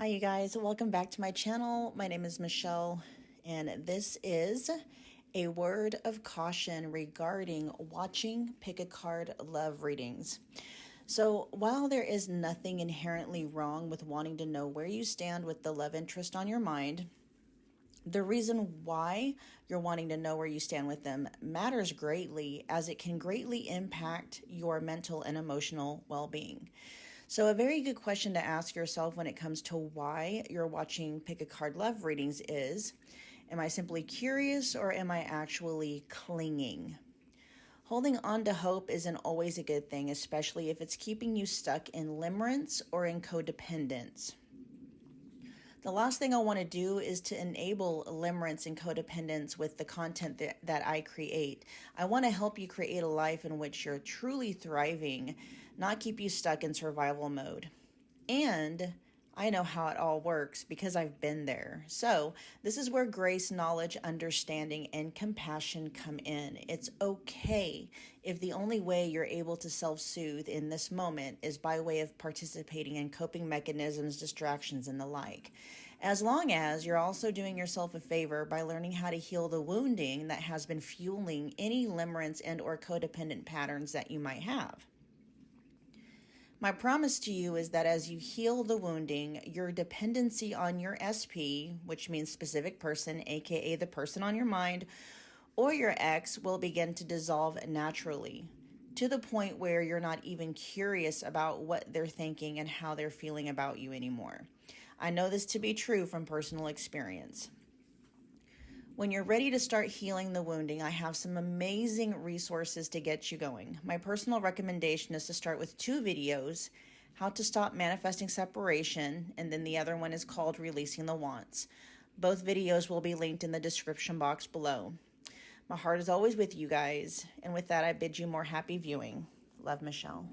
Hi you guys, welcome back to my channel. My name is Michelle and this is a word of caution regarding watching pick a card love readings. So while there is nothing inherently wrong with wanting to know where you stand with the love interest on your mind, the reason why you're wanting to know where you stand with them matters greatly, as it can greatly impact your mental and emotional well-being. So a very good question to ask yourself when it comes to why you're watching pick a card love readings is, am I simply curious or am I actually clinging? Holding on to hope isn't always a good thing, especially if it's keeping you stuck in limerence or in codependence. The last thing I want to do is to enable limerence and codependence with the content that I create. I want to help you create a life in which you're truly thriving, not keep you stuck in survival mode. And I know how it all works because I've been there. So this is where grace, knowledge, understanding, and compassion come in. It's okay if the only way you're able to self-soothe in this moment is by way of participating in coping mechanisms, distractions, and the like. As long as you're also doing yourself a favor by learning how to heal the wounding that has been fueling any limerence and or codependent patterns that you might have. My promise to you is that as you heal the wounding, your dependency on your SP, which means specific person, aka the person on your mind, or your ex, will begin to dissolve naturally, to the point where you're not even curious about what they're thinking and how they're feeling about you anymore. I know this to be true from personal experience. When you're ready to start healing the wounding, I have some amazing resources to get you going. My personal recommendation is to start with 2 videos, how to stop manifesting separation, and then the other one is called Releasing the Wants. Both videos will be linked in the description box below. My heart is always with you guys, and with that I bid you more happy viewing. Love, Michelle.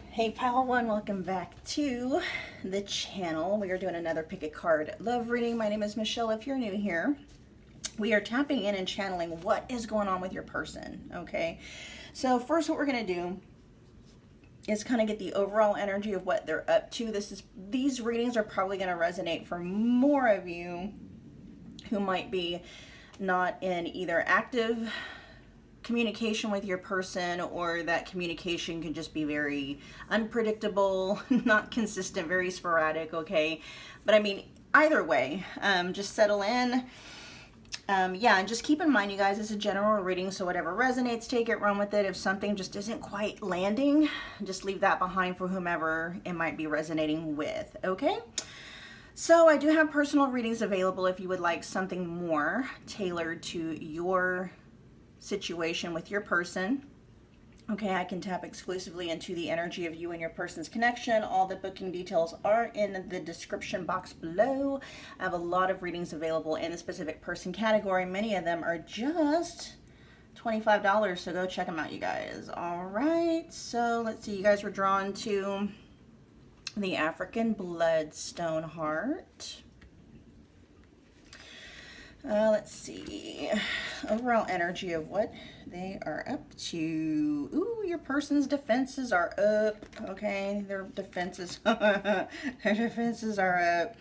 Hey Pile One, welcome back to the channel. We are doing another pick a card love reading. My name is Michelle. If you're new here, we are tapping in and channeling what is going on with your person, okay? So first what we're going to do is kind of get the overall energy of what they're up to. These readings are probably going to resonate for more of you who might be not in either active communication with your person, or that communication can just be very unpredictable, not consistent, very sporadic, okay? But I mean, either way, just settle in. Yeah, and just keep in mind, you guys, it's a general reading, so whatever resonates, take it, run with it. If something just isn't quite landing, just leave that behind for whomever it might be resonating with, okay? So I do have personal readings available if you would like something more tailored to your situation with your person. Okay, I can tap exclusively into the energy of you and your person's connection. All the booking details are in the description box below. I have a lot of readings available in the specific person category. Many of them are just $25, so go check them out, you guys. All right, so let's see. You guys were drawn to the African Bloodstone heart. Let's see, overall energy of what they are up to. Ooh, your person's defenses are up. Okay, their defenses, their defenses are up.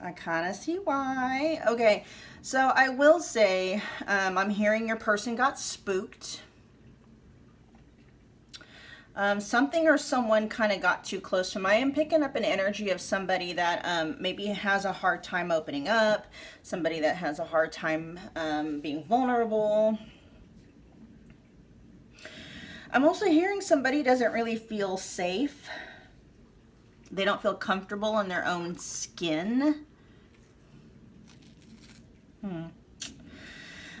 I kind of see why. Okay, so I will say, I'm hearing your person got spooked. Something or someone kind of got too close to them. I am picking up an energy of somebody that maybe has a hard time opening up, somebody that has a hard time being vulnerable. I'm also hearing somebody doesn't really feel safe. They don't feel comfortable in their own skin.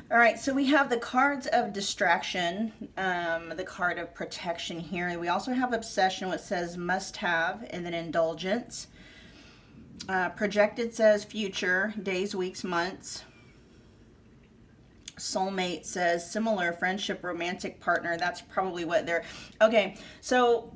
All right, so we have the cards of distraction, the card of protection here. We also have obsession, which says must have, and then indulgence. Projected says future, days, weeks, months. Soulmate says similar, friendship, romantic partner. That's probably what they're... Okay, so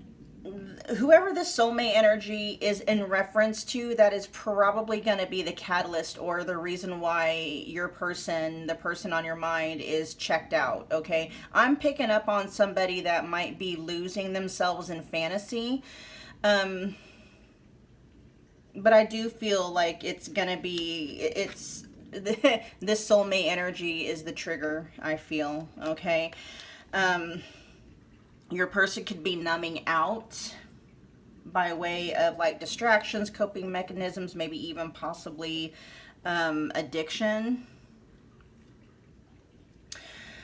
whoever this soulmate energy is in reference to, that is probably going to be the catalyst or the reason why your person, the person on your mind, is checked out, okay? I'm picking up on somebody that might be losing themselves in fantasy. but I do feel like it's gonna be, this soulmate energy is the trigger, I feel, okay? Your person could be numbing out by way of like distractions, coping mechanisms, maybe even possibly addiction.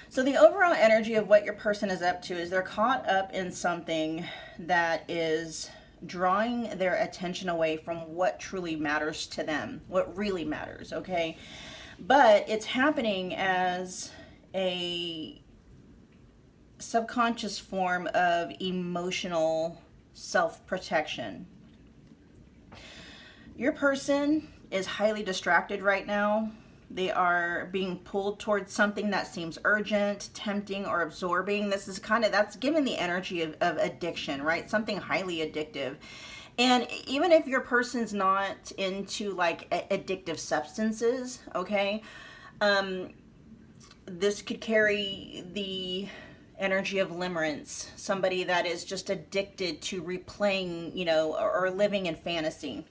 So the overall energy of what your person is up to is they're caught up in something that is drawing their attention away from what truly matters to them, what really matters, okay? But it's happening as a subconscious form of emotional self-protection. Your person is highly distracted right now. They are being pulled towards something that seems urgent, tempting, or absorbing. This is that's given the energy of addiction, right? Something highly addictive. And even if your person's not into like addictive substances, okay, this could carry the energy of limerence, somebody that is just addicted to replaying, or living in fantasy.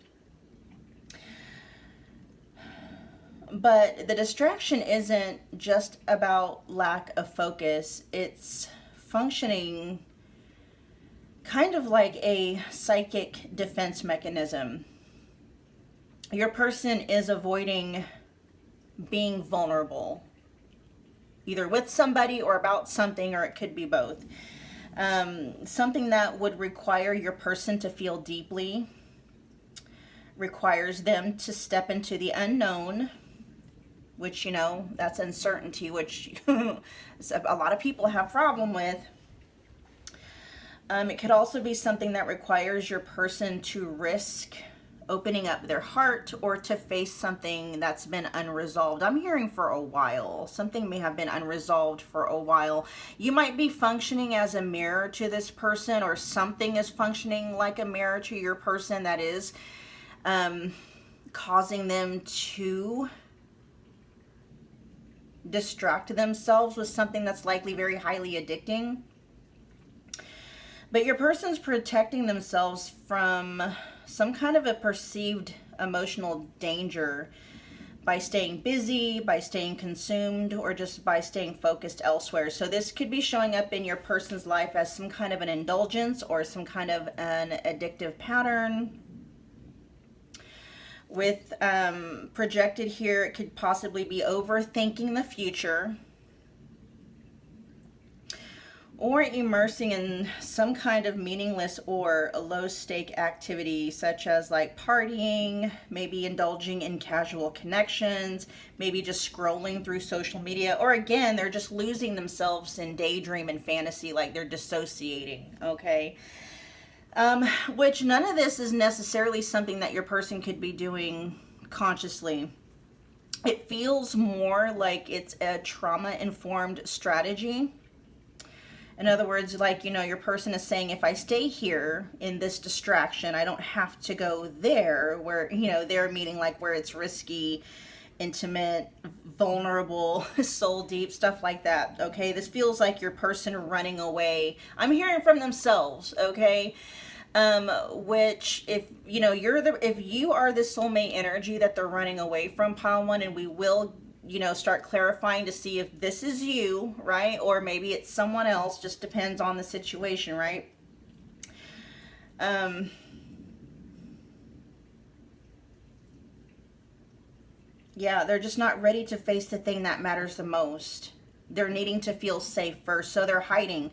But the distraction isn't just about lack of focus. It's functioning kind of like a psychic defense mechanism. Your person is avoiding being vulnerable, either with somebody or about something, or it could be both. Something that would require your person to feel deeply, requires them to step into the unknown, which, that's uncertainty, which a lot of people have problem with. It could also be something that requires your person to risk opening up their heart or to face something that's been unresolved. I'm hearing for a while. Something may have been unresolved for a while. You might be functioning as a mirror to this person, or something is functioning like a mirror to your person that is causing them to distract themselves with something that's likely very highly addicting. But your person's protecting themselves from some kind of a perceived emotional danger by staying busy, by staying consumed, or just by staying focused elsewhere. So this could be showing up in your person's life as some kind of an indulgence or some kind of an addictive pattern. With projected here, it could possibly be overthinking the future, or immersing in some kind of meaningless or a low-stake activity, such as like partying, maybe indulging in casual connections, maybe just scrolling through social media, or again, they're just losing themselves in daydream and fantasy, like they're dissociating, okay? Which none of this is necessarily something that your person could be doing consciously. It feels more like it's a trauma-informed strategy. In other words, like, your person is saying, if I stay here in this distraction, I don't have to go there where, they're meaning like where it's risky, intimate, vulnerable, soul deep, stuff like that. Okay, this feels like your person running away. I'm hearing from themselves. Okay. Which if you are the soulmate energy that they're running away from, pile one, and we will start clarifying to see if this is you, right? Or maybe it's someone else, just depends on the situation, right? Yeah, they're just not ready to face the thing that matters the most. They're needing to feel safe first, so they're hiding.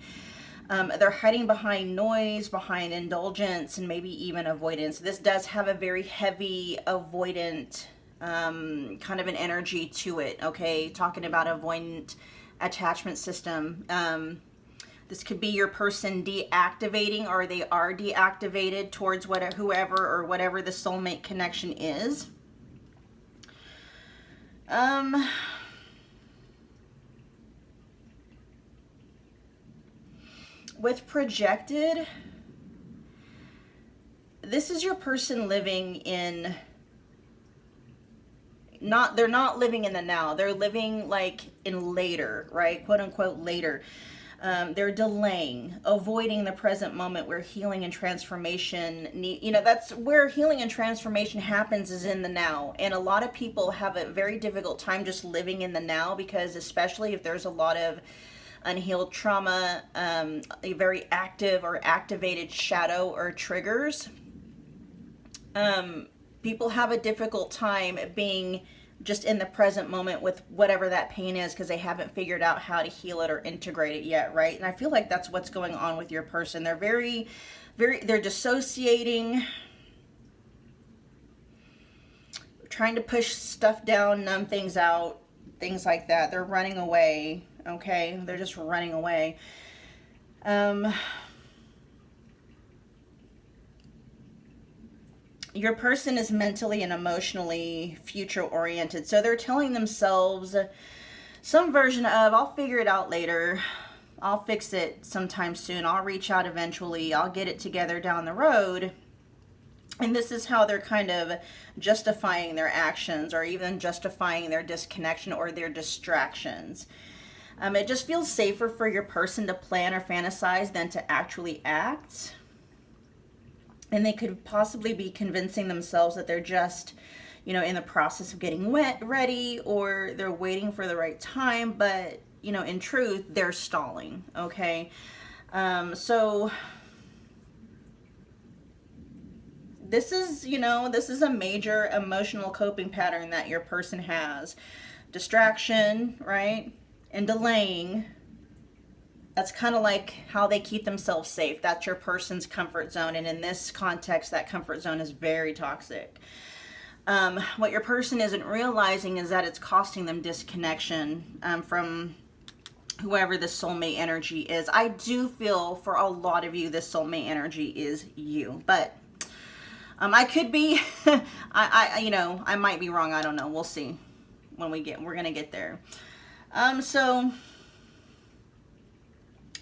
They're hiding behind noise, behind indulgence, and maybe even avoidance. This does have a very heavy avoidant kind of an energy to it, okay? Talking about avoidant attachment system. This could be your person deactivating, or they are deactivated towards whoever or whatever the soulmate connection is. With projected, this is your person living in, they're not living in the now. They're living like in later, right? Quote unquote later. They're delaying, avoiding the present moment where healing and transformation that's where healing and transformation happens, is in the now. And a lot of people have a very difficult time just living in the now, because especially if there's a lot of unhealed trauma, a very active or activated shadow or triggers, people have a difficult time being just in the present moment with whatever that pain is, because they haven't figured out how to heal it or integrate it yet, right? And I feel like that's what's going on with your person. They're they're dissociating, trying to push stuff down, numb things out, things like that. They're running away, okay? They're just running away. Your person is mentally and emotionally future oriented. So they're telling themselves some version of, I'll figure it out later. I'll fix it sometime soon. I'll reach out eventually. I'll get it together down the road. And this is how they're kind of justifying their actions, or even justifying their disconnection or their distractions. It just feels safer for your person to plan or fantasize than to actually act. And they could possibly be convincing themselves that they're just, in the process of getting ready, or they're waiting for the right time. But, in truth, they're stalling, okay? So this is a major emotional coping pattern that your person has. Distraction, right? And delaying. That's kind of like how they keep themselves safe. That's your person's comfort zone. And in this context, that comfort zone is very toxic. What your person isn't realizing is that it's costing them disconnection from whoever the soulmate energy is. I do feel for a lot of you, this soulmate energy is you. But I could be, I might be wrong. I don't know. We'll see when we're going to get there. So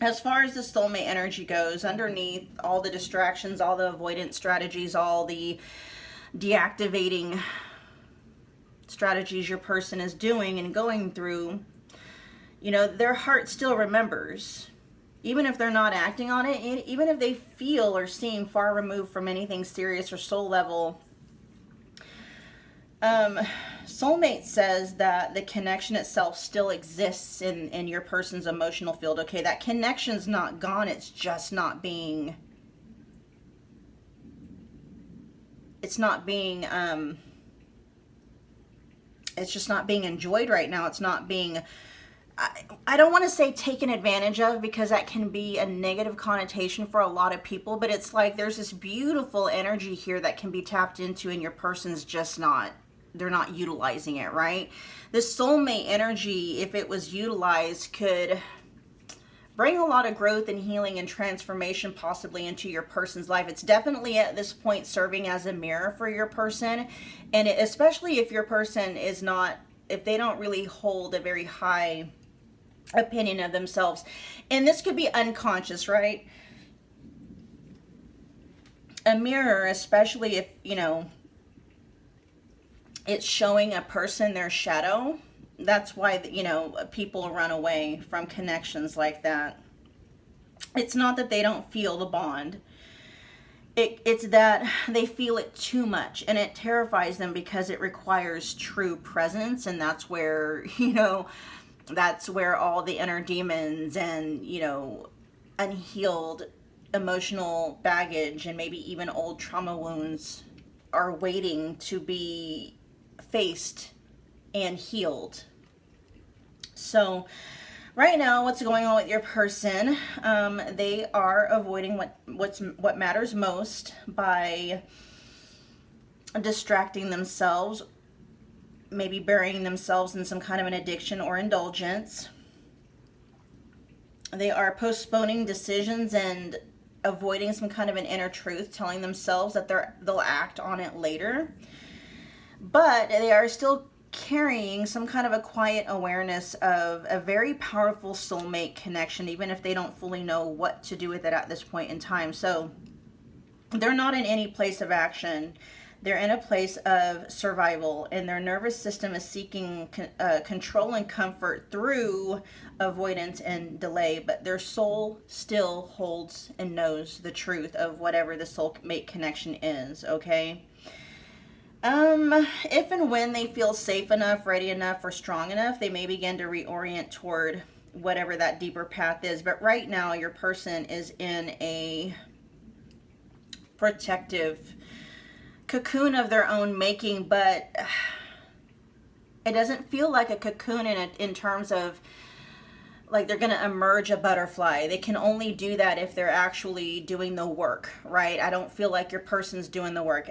as far as the soulmate energy goes, underneath all the distractions, all the avoidance strategies, all the deactivating strategies your person is doing and going through, their heart still remembers. Even if they're not acting on it, even if they feel or seem far removed from anything serious or soul level, soulmate says that the connection itself still exists in your person's emotional field. Okay, that connection's not gone. It's just not being it's just not being enjoyed right now. It's not being, I don't want to say taken advantage of, because that can be a negative connotation for a lot of people, but it's like there's this beautiful energy here that can be tapped into, and your person's just not, they're not utilizing it, right? This soulmate energy, if it was utilized, could bring a lot of growth and healing and transformation possibly into your person's life. It's definitely at this point serving as a mirror for your person. And especially if your person is not, if they don't really hold a very high opinion of themselves. And this could be unconscious, right? A mirror, especially if, it's showing a person their shadow. That's why, people run away from connections like that. It's not that they don't feel the bond. It's that they feel it too much, and it terrifies them because it requires true presence. And that's where, that's where all the inner demons and, unhealed emotional baggage and maybe even old trauma wounds are waiting to be faced and healed. So right now, what's going on with your person? They are avoiding what matters most by distracting themselves, maybe burying themselves in some kind of an addiction or indulgence. They are postponing decisions and avoiding some kind of an inner truth, telling themselves that they'll act on it later. But they are still carrying some kind of a quiet awareness of a very powerful soulmate connection, even if they don't fully know what to do with it at this point in time. So they're not in any place of action. They're in a place of survival, and their nervous system is seeking control and comfort through avoidance and delay, but their soul still holds and knows the truth of whatever the soulmate connection is, okay? If and when they feel safe enough, ready enough, or strong enough, they may begin to reorient toward whatever that deeper path is. But right now, your person is in a protective cocoon of their own making, but it doesn't feel like a cocoon in terms of like they're going to emerge a butterfly. They can only do that if they're actually doing the work, right? I don't feel like your person's doing the work.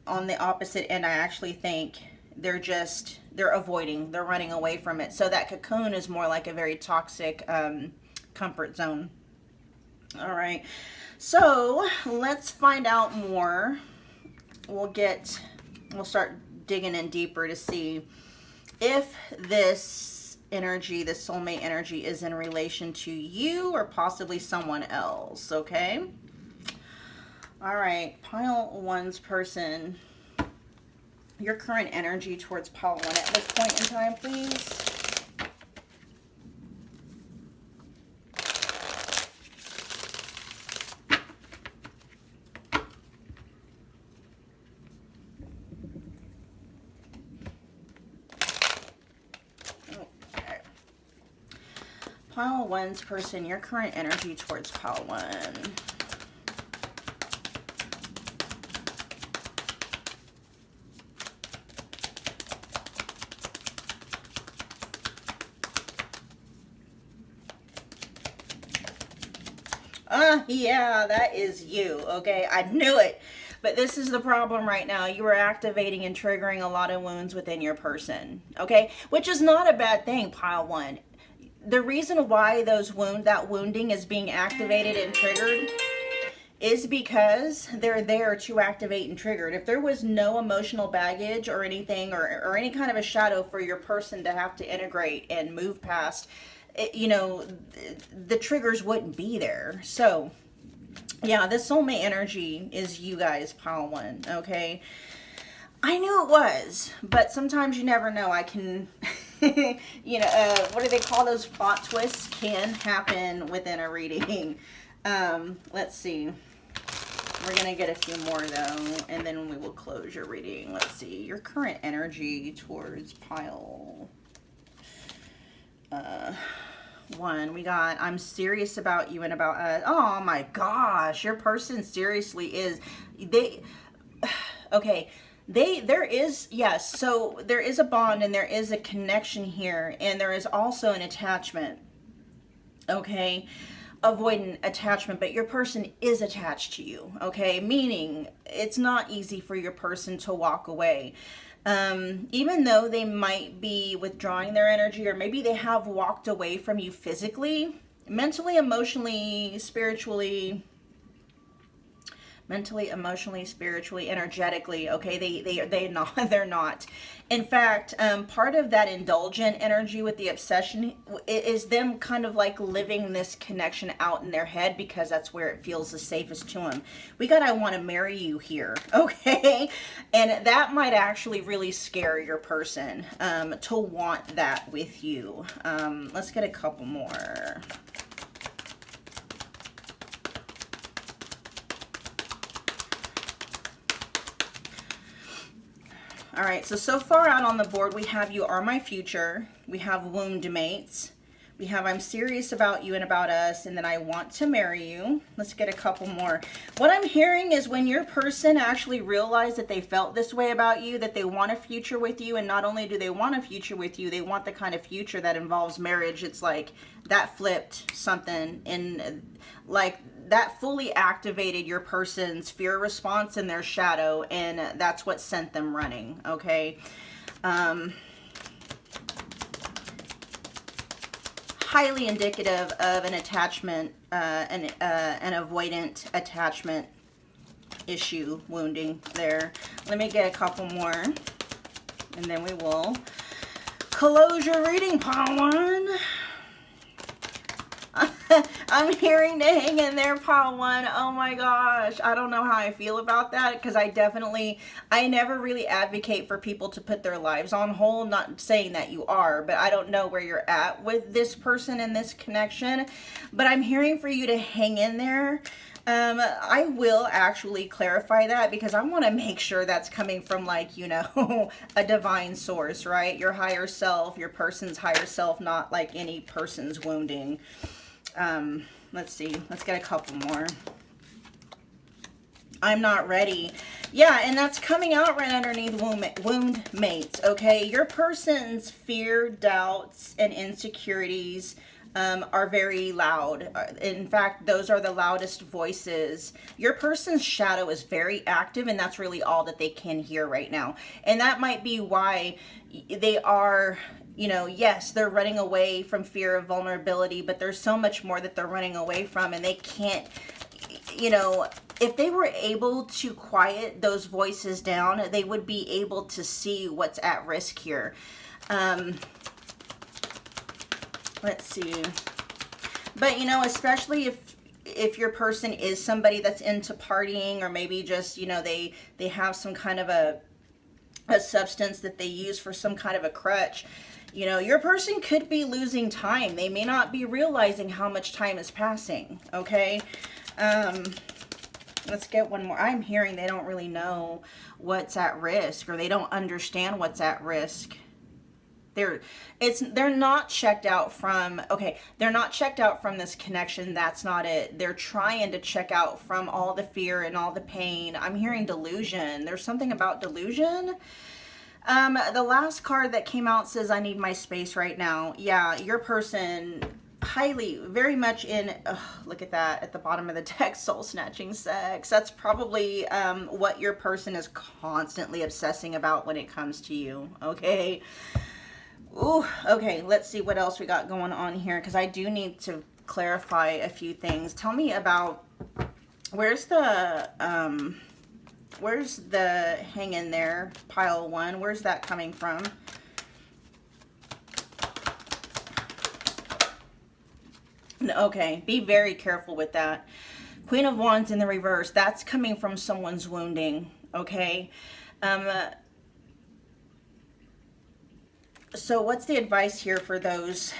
On the opposite end, I actually think they're avoiding, they're running away from it. So that cocoon is more like a very toxic comfort zone. All right, so let's find out more. We'll start digging in deeper to see if this energy, this soulmate energy, is in relation to you or possibly someone else, okay? All right, pile one's person, your current energy towards pile one at this point in time, please. Pile one's person, your current energy towards pile one. Yeah, that is you, okay? I knew it. But this is the problem right now. You are activating and triggering a lot of wounds within your person, okay? Which is not a bad thing, pile one. The reason why that wounding is being activated and triggered is because they're there to activate and trigger it. If there was no emotional baggage or anything, or any kind of a shadow for your person to have to integrate and move past, you know, the triggers wouldn't be there. So yeah, this soulmate energy is you guys, pile one, okay? I knew it was, but sometimes you never know. I can, you know, what do they call those? Plot twists can happen within a reading. Let's see. We're going to get a few more, though, and then we will close your reading. Let's see. Your current energy towards pile one. We got, I'm serious about you and about us. Oh, my gosh. Your person seriously is. Okay. There is, yes, so there is a bond and there is a connection here, and there is also an attachment, okay, avoidant attachment, but your person is attached to you, okay, meaning it's not easy for your person to walk away, even though they might be withdrawing their energy, or maybe they have walked away from you physically, mentally, emotionally, spiritually, energetically, okay, they're not. In fact, part of that indulgent energy with the obsession is them kind of like living this connection out in their head, because that's where it feels the safest to them. We got, I want to marry you here, okay? And that might actually really scare your person to want that with you. Let's get a couple more. All right, so far out on the board, we have you are my future. We have wound mates. We have I'm serious about you and about us, and then I want to marry you. Let's get a couple more. What I'm hearing is when your person actually realized that they felt this way about you, that they want a future with you, and not only do they want a future with you, they want the kind of future that involves marriage. It's like that flipped something, and like that fully activated your person's fear response in their shadow, and that's what sent them running, okay? Highly indicative of an attachment, an avoidant attachment issue, wounding there. Let me get a couple more, and then we will close your reading, pile one. I'm hearing to hang in there, pile one. Oh my gosh. I don't know how I feel about that, because I never really advocate for people to put their lives on hold. Not saying that you are, but I don't know where you're at with this person and this connection. But I'm hearing for you to hang in there. I will actually clarify that, because I want to make sure that's coming from, like, you know, a divine source, right? Your higher self, your person's higher self, not like any person's wounding. Let's see. Let's get a couple more. I'm not ready. Yeah, and that's coming out right underneath wound mates, okay? Your person's fear, doubts, and insecurities are very loud. In fact, those are the loudest voices. Your person's shadow is very active, and that's really all that they can hear right now. And that might be why they are, you know, yes, they're running away from fear of vulnerability, but there's so much more that they're running away from, and they can't, you know, if they were able to quiet those voices down, they would be able to see what's at risk here. Let's see. But, you know, especially if your person is somebody that's into partying, or maybe just, you know, they have some kind of a substance that they use for some kind of a crutch, you know, your person could be losing time. They may not be realizing how much time is passing, okay? Let's get one more. I'm hearing they don't really know what's at risk, or they don't understand what's at risk. They're not checked out from, okay, they're not checked out from this connection. That's not it. They're trying to check out from all the fear and all the pain. I'm hearing delusion. There's something about delusion. The last card that came out says, I need my space right now. Yeah, your person very much in, look at that at the bottom of the deck, soul snatching sex. That's probably what your person is constantly obsessing about when it comes to you, okay? Ooh, okay, let's see what else we got going on here, because I do need to clarify a few things. Tell me about, where's the hang in there, pile one? Where's that coming from? Okay, be very careful with that. Queen of Wands in the reverse, that's coming from someone's wounding, okay? So what's the advice here for those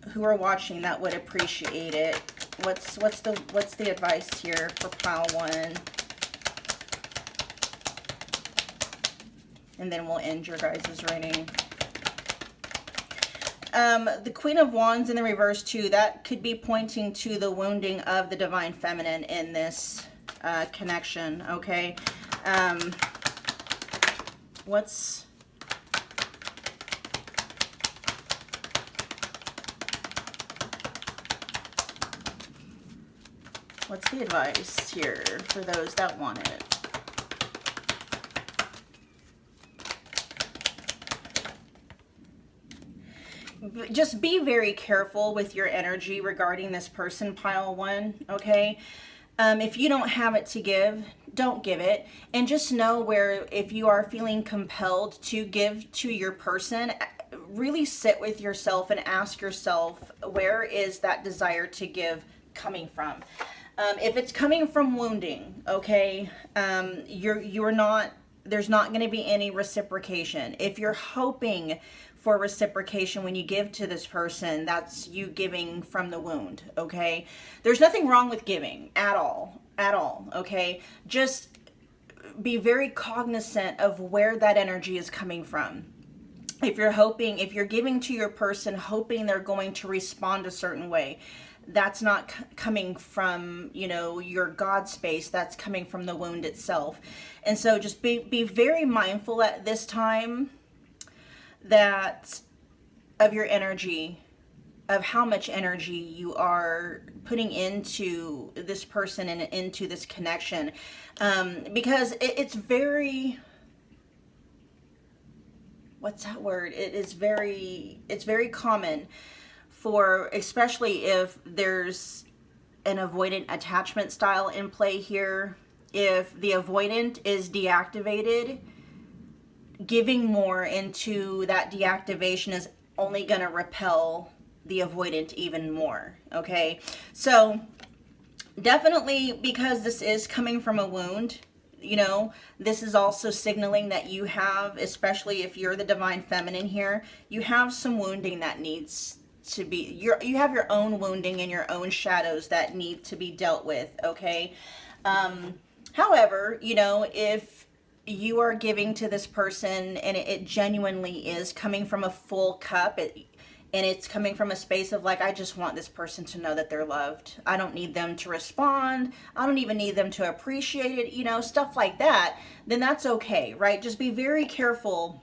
who are watching that would appreciate it? What's the advice here for pile one? And then we'll end your guys' reading. The Queen of Wands in the reverse too, that could be pointing to the wounding of the divine feminine in this connection, okay? What's the advice here for those that want it? Just be very careful with your energy regarding this person, pile one, okay? If you don't have it to give, don't give it. And just know where, if you are feeling compelled to give to your person, really sit with yourself and ask yourself, where is that desire to give coming from? If it's coming from wounding, okay, you're not, there's not going to be any reciprocation. If you're hoping for reciprocation when you give to this person, that's you giving from the wound, okay? There's nothing wrong with giving at all, okay? Just be very cognizant of where that energy is coming from. If you're giving to your person hoping they're going to respond a certain way, that's not coming from, you know, your God space. That's coming from the wound itself. And so just be very mindful at this time that of your energy, of how much energy you are putting into this person and into this connection, because it's very, what's that word? It's very common for, especially if there's an avoidant attachment style in play here. If the avoidant is deactivated, giving more into that deactivation is only going to repel the avoidant even more, okay? So definitely, because this is coming from a wound, you know, this is also signaling that you have, especially if you're the divine feminine here, you have some wounding that needs to be, you have your own wounding and your own shadows that need to be dealt with, okay? However, you know, if you are giving to this person and it genuinely is coming from a full cup, and it's coming from a space of like, I just want this person to know that they're loved. I don't need them to respond. I don't even need them to appreciate it, you know, stuff like that. Then that's okay, right? Just be very careful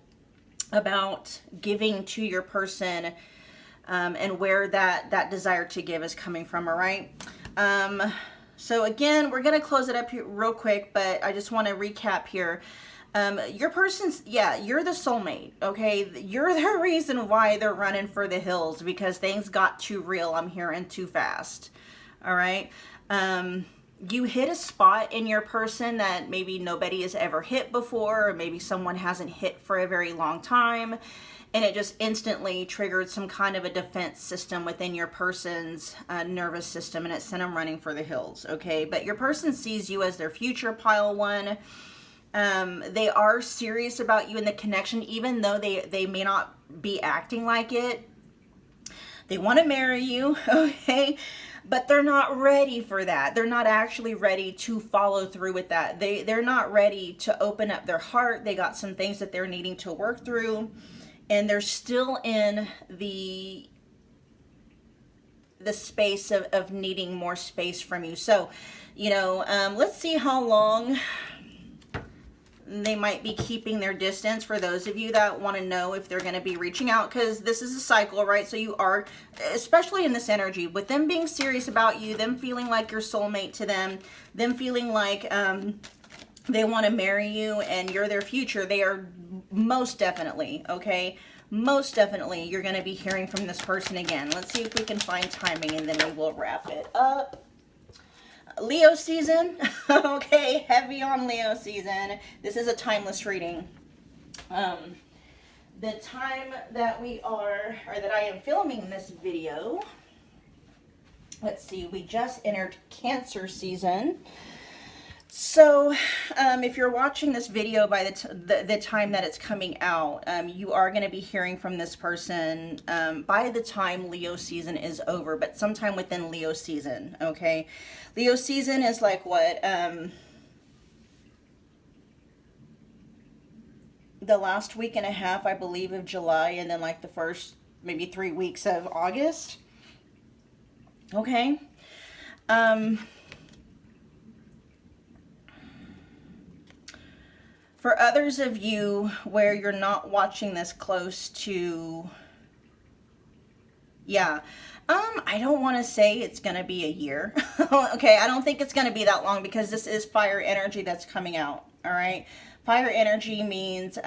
about giving to your person and where that desire to give is coming from, all right? So again, we're going to close it up here real quick, but I just want to recap here. Your person's, yeah, you're the soulmate, okay? You're the reason why they're running for the hills, because things got too real, I'm hearing, too fast, all right? You hit a spot in your person that maybe nobody has ever hit before, or maybe someone hasn't hit for a very long time, and it just instantly triggered some kind of a defense system within your person's nervous system, and it sent them running for the hills, okay? But your person sees you as their future, pile one. They are serious about you in the connection, even though they may not be acting like it. They want to marry you, okay? But they're not ready for that. They're not actually ready to follow through with that. They're not ready to open up their heart. They got some things that they're needing to work through, and they're still in the space of needing more space from you. So, you know, let's see how long they might be keeping their distance, for those of you that want to know if they're going to be reaching out, because this is a cycle, right? So you are, especially in this energy, with them being serious about you, them feeling like you're soulmate to them feeling like they want to marry you and you're their future. They are most definitely, okay? Most definitely you're going to be hearing from this person again. Let's see if we can find timing, and then we will wrap it up. Leo season, okay, heavy on Leo season. This is a timeless reading. The time that that I am filming this video, let's see, we just entered Cancer season. So if you're watching this video by the time that it's coming out, you are going to be hearing from this person by the time Leo season is over, but sometime within Leo season, okay? Leo season is like what? The last week and a half, I believe, of July, and then like the first maybe 3 weeks of August, okay? For others of you where you're not watching this close to, yeah, I don't want to say it's going to be a year. Okay, I don't think it's going to be that long, because this is fire energy that's coming out, all right? Fire energy means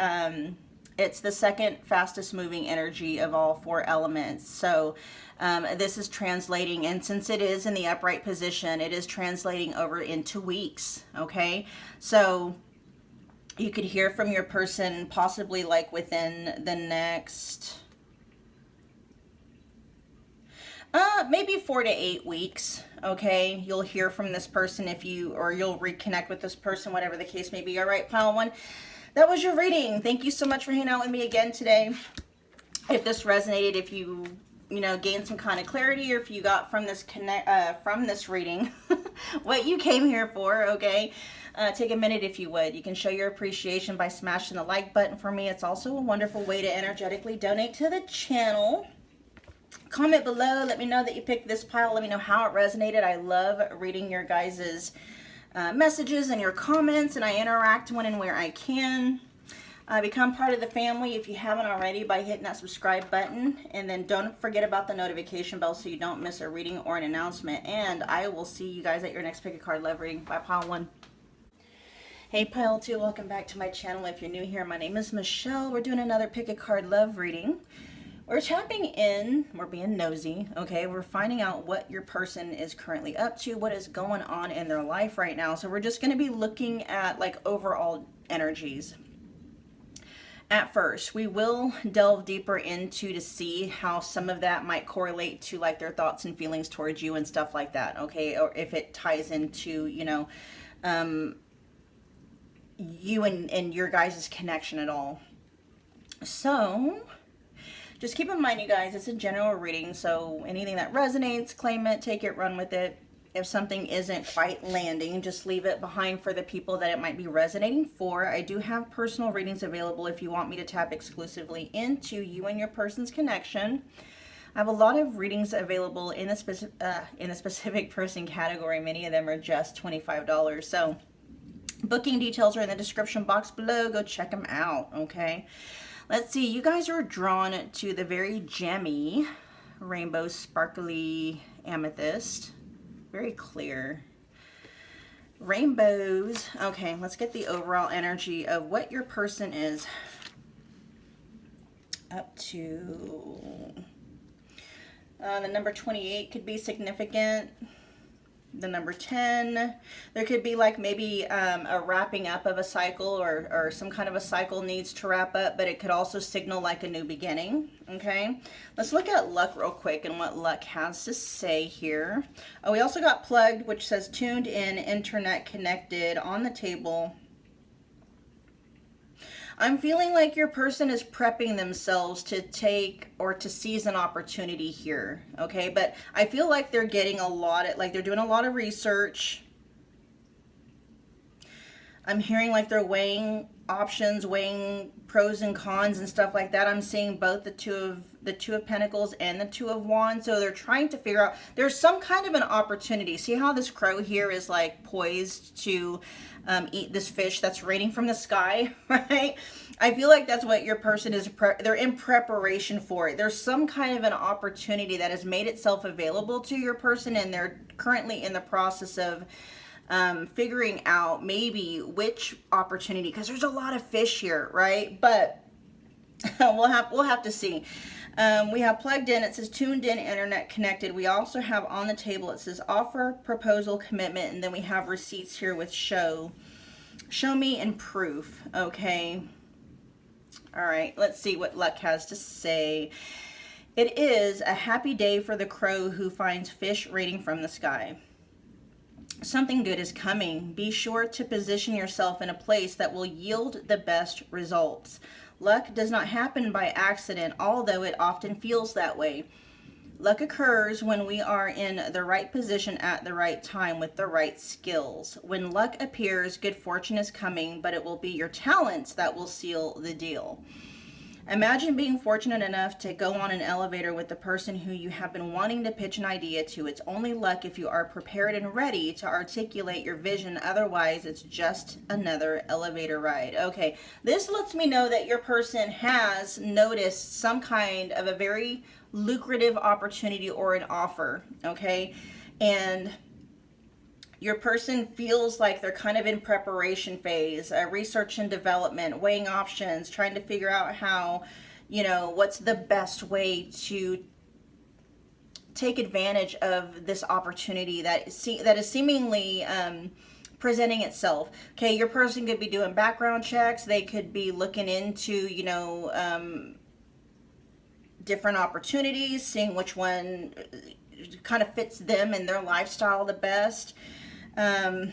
it's the second fastest moving energy of all 4 elements. So this is translating, and since it is in the upright position, it is translating over into weeks, okay? So you could hear from your person possibly like within the next maybe 4 to 8 weeks, okay? You'll hear from this person or you'll reconnect with this person, whatever the case may be. All right, pile one, that was your reading. Thank you so much for hanging out with me again today. If this resonated, if you gained some kind of clarity, or if you got from this reading what you came here for, okay? Take a minute if you would. You can show your appreciation by smashing the like button for me. It's also a wonderful way to energetically donate to the channel. Comment below. Let me know that you picked this pile. Let me know how it resonated. I love reading your guys' messages and your comments, and I interact when and where I can. Become part of the family if you haven't already by hitting that subscribe button, and then don't forget about the notification bell so you don't miss a reading or an announcement. And I will see you guys at your next pick a card love reading. Bye, pile one. Hey, pile two, welcome back to my channel. If you're new here, my name is Michelle. We're doing another pick a card love reading. We're tapping in, we're being nosy, okay? We're finding out what your person is currently up to, what is going on in their life right now. So we're just going to be looking at like overall energies. at first. We will delve deeper into to see how some of that might correlate to like their thoughts and feelings towards you and stuff like that, okay? Or if it ties into, you know, you and your guys' connection at all. So just keep in mind, you guys, it's a general reading, so anything that resonates, claim it, take it, run with it. If something isn't quite landing, just leave it behind for the people that it might be resonating for. I do have personal readings available if you want me to tap exclusively into you and your person's connection. I have a lot of readings available in the specific person category. Many of them are just $25. So booking details are in the description box below. Go check them out, okay? Let's see. You guys are drawn to the very gemmy, rainbow, sparkly amethyst. Very clear. Rainbows. Okay, let's get the overall energy of what your person is up to. The number 28 could be significant. The number 10, there could be like maybe a wrapping up of a cycle, or some kind of a cycle needs to wrap up, but it could also signal like a new beginning, okay? Let's look at luck real quick and what luck has to say here. Oh, we also got plugged, which says tuned in, internet connected, on the table. I'm feeling like your person is prepping themselves to take or to seize an opportunity here, okay? But I feel like they're getting a lot of, like they're doing a lot of research. I'm hearing like they're weighing options, weighing pros and cons and stuff like that. I'm seeing both the two of Pentacles and the Two of Wands. So they're trying to figure out, there's some kind of an opportunity. See how this crow here is like poised to eat this fish that's raining from the sky, right? I feel like that's what your person is, they're in preparation for it. There's some kind of an opportunity that has made itself available to your person, and they're currently in the process of figuring out maybe which opportunity, because there's a lot of fish here, right? But we'll have to see. We have plugged in, it says tuned in, internet connected. We also have on the table, it says offer, proposal, commitment, and then we have receipts here with show me, and proof, okay? All right, let's see what luck has to say. It is a happy day for the crow who finds fish raining from the sky. Something good is coming. Be sure to position yourself in a place that will yield the best results. Luck does not happen by accident, although it often feels that way. Luck occurs when we are in the right position at the right time with the right skills. When luck appears, good fortune is coming, but it will be your talents that will seal the deal. Imagine being fortunate enough to go on an elevator with the person who you have been wanting to pitch an idea to. It's only luck if you are prepared and ready to articulate your vision. Otherwise, it's just another elevator ride. Okay, this lets me know that your person has noticed some kind of a very lucrative opportunity or an offer, okay? And your person feels like they're kind of in preparation phase, research and development, weighing options, trying to figure out how, you know, what's the best way to take advantage of this opportunity that is seemingly presenting itself. Okay, your person could be doing background checks. They could be looking into, you know, different opportunities, seeing which one kind of fits them and their lifestyle the best. They're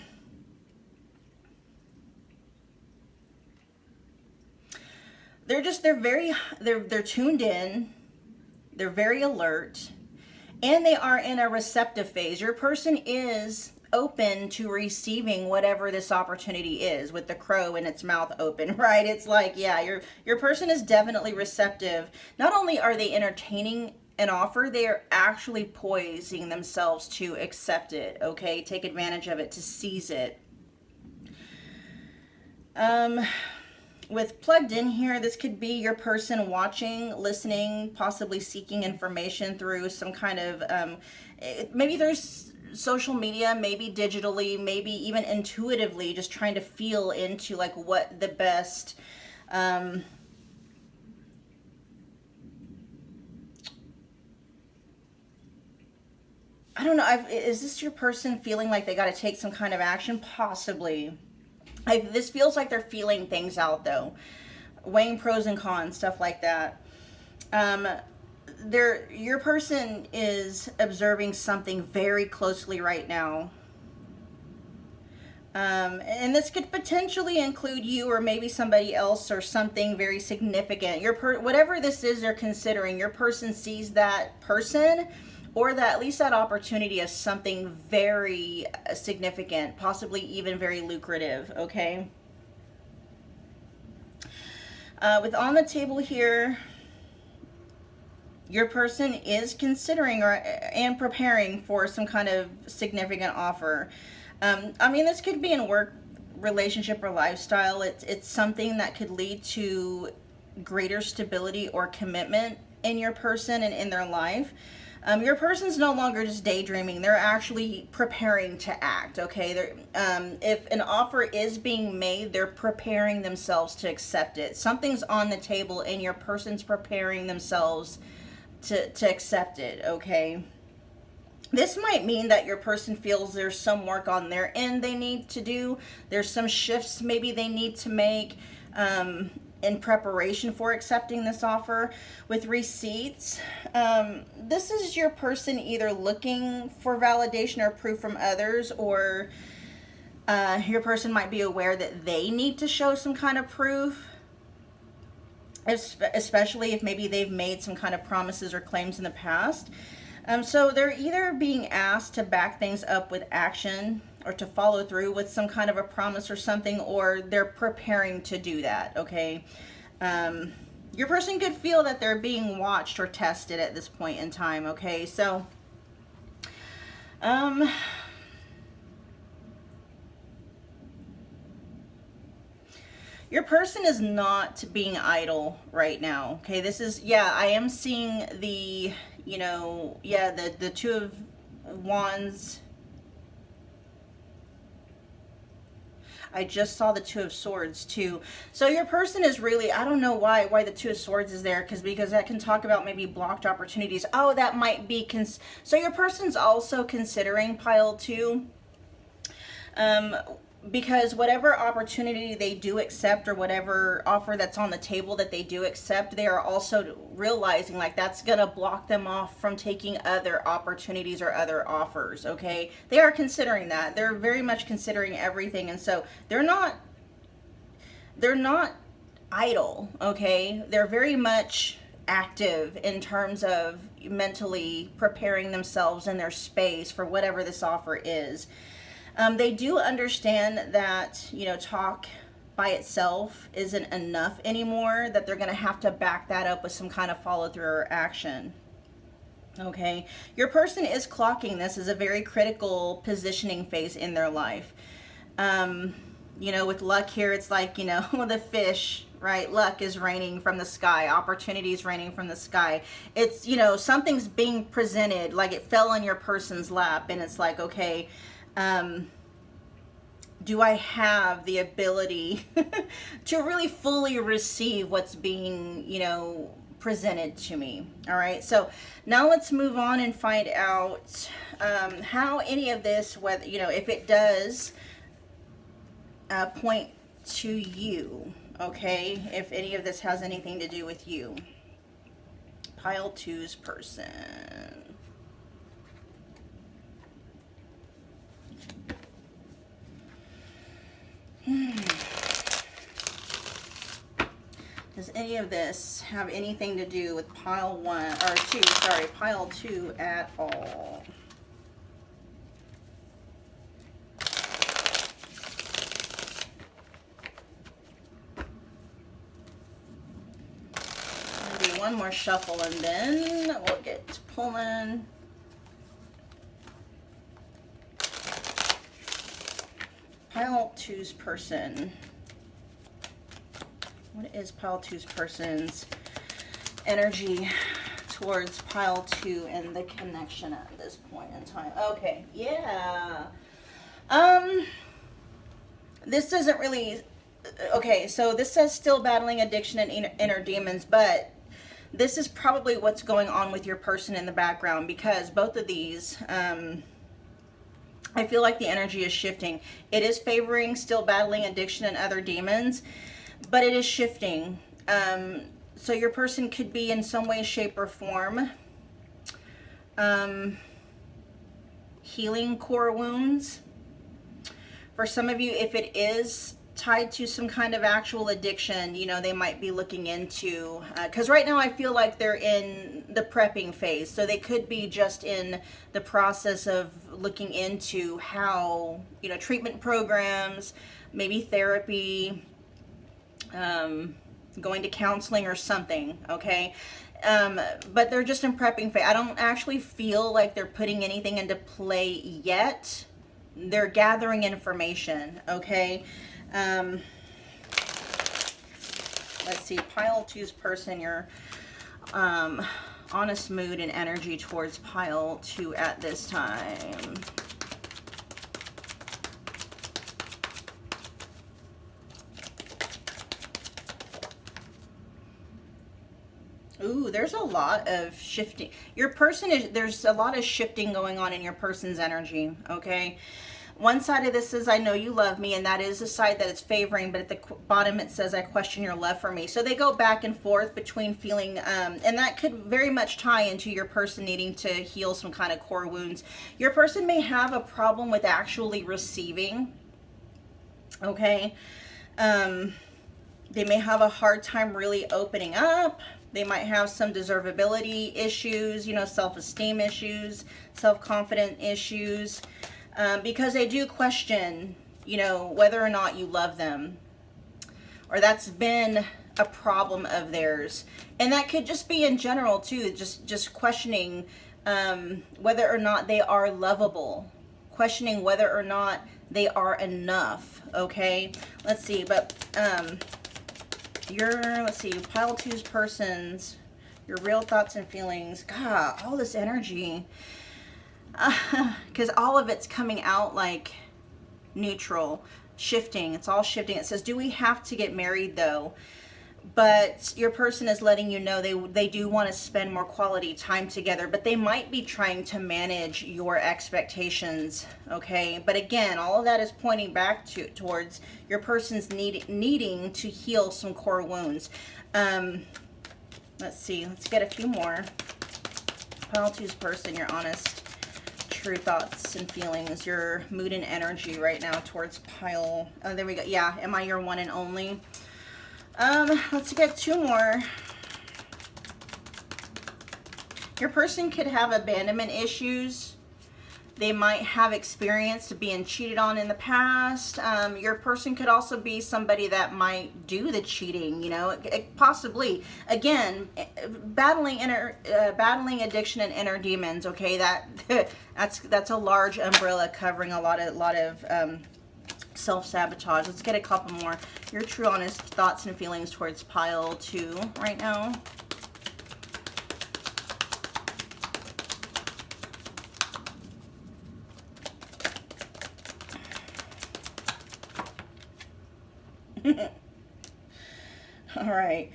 tuned in, they're very alert, and they are in a receptive phase. Your person is open to receiving whatever this opportunity is, with the crow in its mouth open, right? It's like, yeah, your person is definitely receptive. Not only are they entertaining an offer, they are actually poising themselves to accept it, okay? Take advantage of it, to seize it. With plugged in here, this could be your person watching, listening, possibly seeking information through some kind of, maybe there's social media, maybe digitally, maybe even intuitively, just trying to feel into like what the best, I don't know, is this your person feeling like they got to take some kind of action? Possibly. This feels like they're feeling things out though. weighing pros and cons, stuff like that. Your person is observing something very closely right now. And this could potentially include you or maybe somebody else or something very significant. Whatever this is they're considering, your person sees that person or that at least that opportunity as something very significant, possibly even very lucrative, okay? With on the table here, your person is considering and preparing for some kind of significant offer. I mean, this could be in work, relationship, or lifestyle. It's something that could lead to greater stability or commitment in your person and in their life. Your person's no longer just daydreaming. They're actually preparing to act, okay? If an offer is being made, they're preparing themselves to accept it. Something's on the table and your person's preparing themselves to accept it, okay? This might mean that your person feels there's some work on their end they need to do. There's some shifts maybe they need to make in preparation for accepting this offer. With receipts, this is your person either looking for validation or proof from others, or your person might be aware that they need to show some kind of proof, especially if maybe they've made some kind of promises or claims in the past. So they're either being asked to back things up with action or to follow through with some kind of a promise or something, or they're preparing to do that, okay? Your person could feel that they're being watched or tested at this point in time, okay? So, your person is not being idle right now, okay? This is, yeah, I am seeing the, you know, yeah, the Two of Wands. I just saw the Two of Swords too. So your person is really, I don't know why the Two of Swords is there, because that can talk about maybe blocked opportunities. Oh, that might be, so your person's also considering pile 2. Because whatever opportunity they do accept, or whatever offer that's on the table that they do accept, they are also realizing like that's gonna block them off from taking other opportunities or other offers, okay? They are considering that. They're very much considering everything, and so they're not idle, okay? They're very much active in terms of mentally preparing themselves in their space for whatever this offer is. They do understand that, you know, talk by itself isn't enough anymore, that they're going to have to back that up with some kind of follow through or action. Okay. Your person is clocking this as a very critical positioning phase in their life. You know, with luck here, it's like, you know, the fish, right? Luck is raining from the sky. Opportunity is raining from the sky. It's, you know, something's being presented, like it fell in your person's lap, and it's like, okay, do I have the ability to really fully receive what's being, you know, presented to me? All right, so now let's move on and find out how any of this, whether, you know, if it does point to you, okay, if any of this has anything to do with you. Pile 2's person. Does any of this have anything to do with pile 2 at all? Maybe one more shuffle and then we'll get to pulling. Pile 2's person. What is pile 2's person's energy towards pile 2 and the connection at this point in time? Okay, yeah. This doesn't really, okay, so this says still battling addiction and inner demons, but this is probably what's going on with your person in the background, because both of these, I feel like the energy is shifting. It is favoring still battling addiction and other demons, but it is shifting. So your person could be in some way, shape, or form healing core wounds. For some of you, if it is tied to some kind of actual addiction, you know, they might be looking into, because right now I feel like they're in the prepping phase. So they could be just in the process of looking into how, you know, treatment programs, maybe therapy, going to counseling or something, okay? But they're just in prepping phase. I don't actually feel like they're putting anything into play yet. They're gathering information, okay? Let's see, pile two's person, your honest mood and energy towards pile two at this time. Ooh, there's a lot of shifting. Your person is, there's a lot of shifting going on in your person's energy, okay? One side of this is, I know you love me, and that is the side that it's favoring, but at the bottom it says, I question your love for me. So they go back and forth between feeling, and that could very much tie into your person needing to heal some kind of core wounds. Your person may have a problem with actually receiving, okay? They may have a hard time really opening up. They might have some deservability issues, you know, self-esteem issues, self-confidence issues, because they do question, you know, whether or not you love them, or that's been a problem of theirs. And that could just be in general too, just questioning whether or not they are lovable, questioning whether or not they are enough, okay? Let's see, but let's see, pile two's persons, your real thoughts and feelings. God, all this energy. Because all of it's coming out like neutral, shifting. It's all shifting. It says, do we have to get married though? But your person is letting you know they do want to spend more quality time together, but they might be trying to manage your expectations, okay? But again, all of that is pointing back towards your person's needing to heal some core wounds. Let's see, let's get a few more. Pile two's person, your honest, true thoughts and feelings, your mood and energy right now towards pile. Oh, there we go. Yeah, am I your one and only? Let's get two more. Your person could have abandonment issues. They might have experienced being cheated on in the past. Your person could also be somebody that might do the cheating, you know, possibly. Again, battling addiction and inner demons, okay? That's a large umbrella covering a lot of self-sabotage. Let's get a couple more. Your true honest thoughts and feelings towards pile two right now. All right.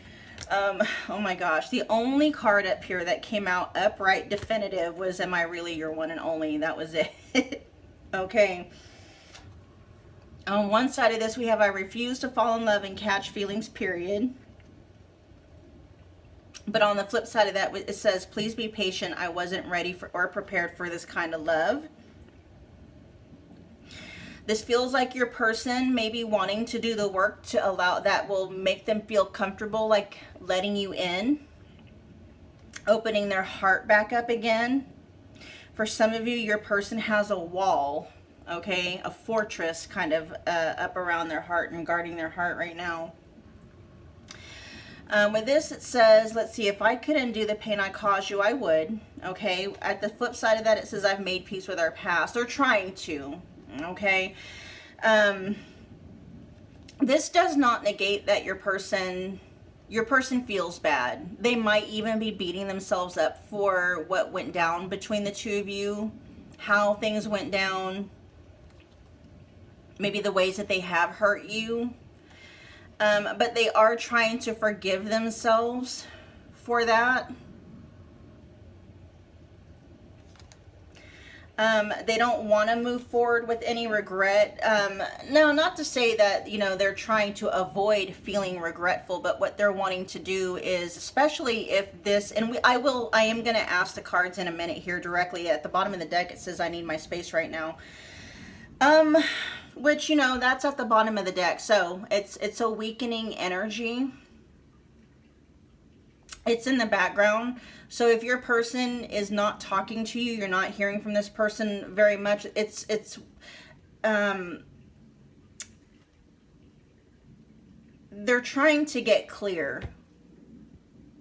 Oh my gosh, the only card up here that came out upright definitive was, am I really your one and only? That was it. Okay. On one side of this, we have, I refuse to fall in love and catch feelings, period. But on the flip side of that, it says, please be patient. I wasn't ready for or prepared for this kind of love. This feels like your person may be wanting to do the work to allow, that will make them feel comfortable, like letting you in, opening their heart back up again. For some of you, your person has a wall, okay, a fortress kind of up around their heart and guarding their heart right now. With this, it says, let's see, if I could undo the pain I caused you, I would, okay. At the flip side of that, it says, I've made peace with our past. They're trying to, okay. This does not negate that your person feels bad. They might even be beating themselves up for what went down between the two of you, how things went down, maybe the ways that they have hurt you. But they are trying to forgive themselves for that. They don't want to move forward with any regret. No, not to say that, you know, they're trying to avoid feeling regretful, but what they're wanting to do is, especially if this, and I am going to ask the cards in a minute here directly. At the bottom of the deck, it says, I need my space right now. Which, you know, that's at the bottom of the deck. So it's a weakening energy. It's in the background. So if your person is not talking to you, you're not hearing from this person very much, they're trying to get clear,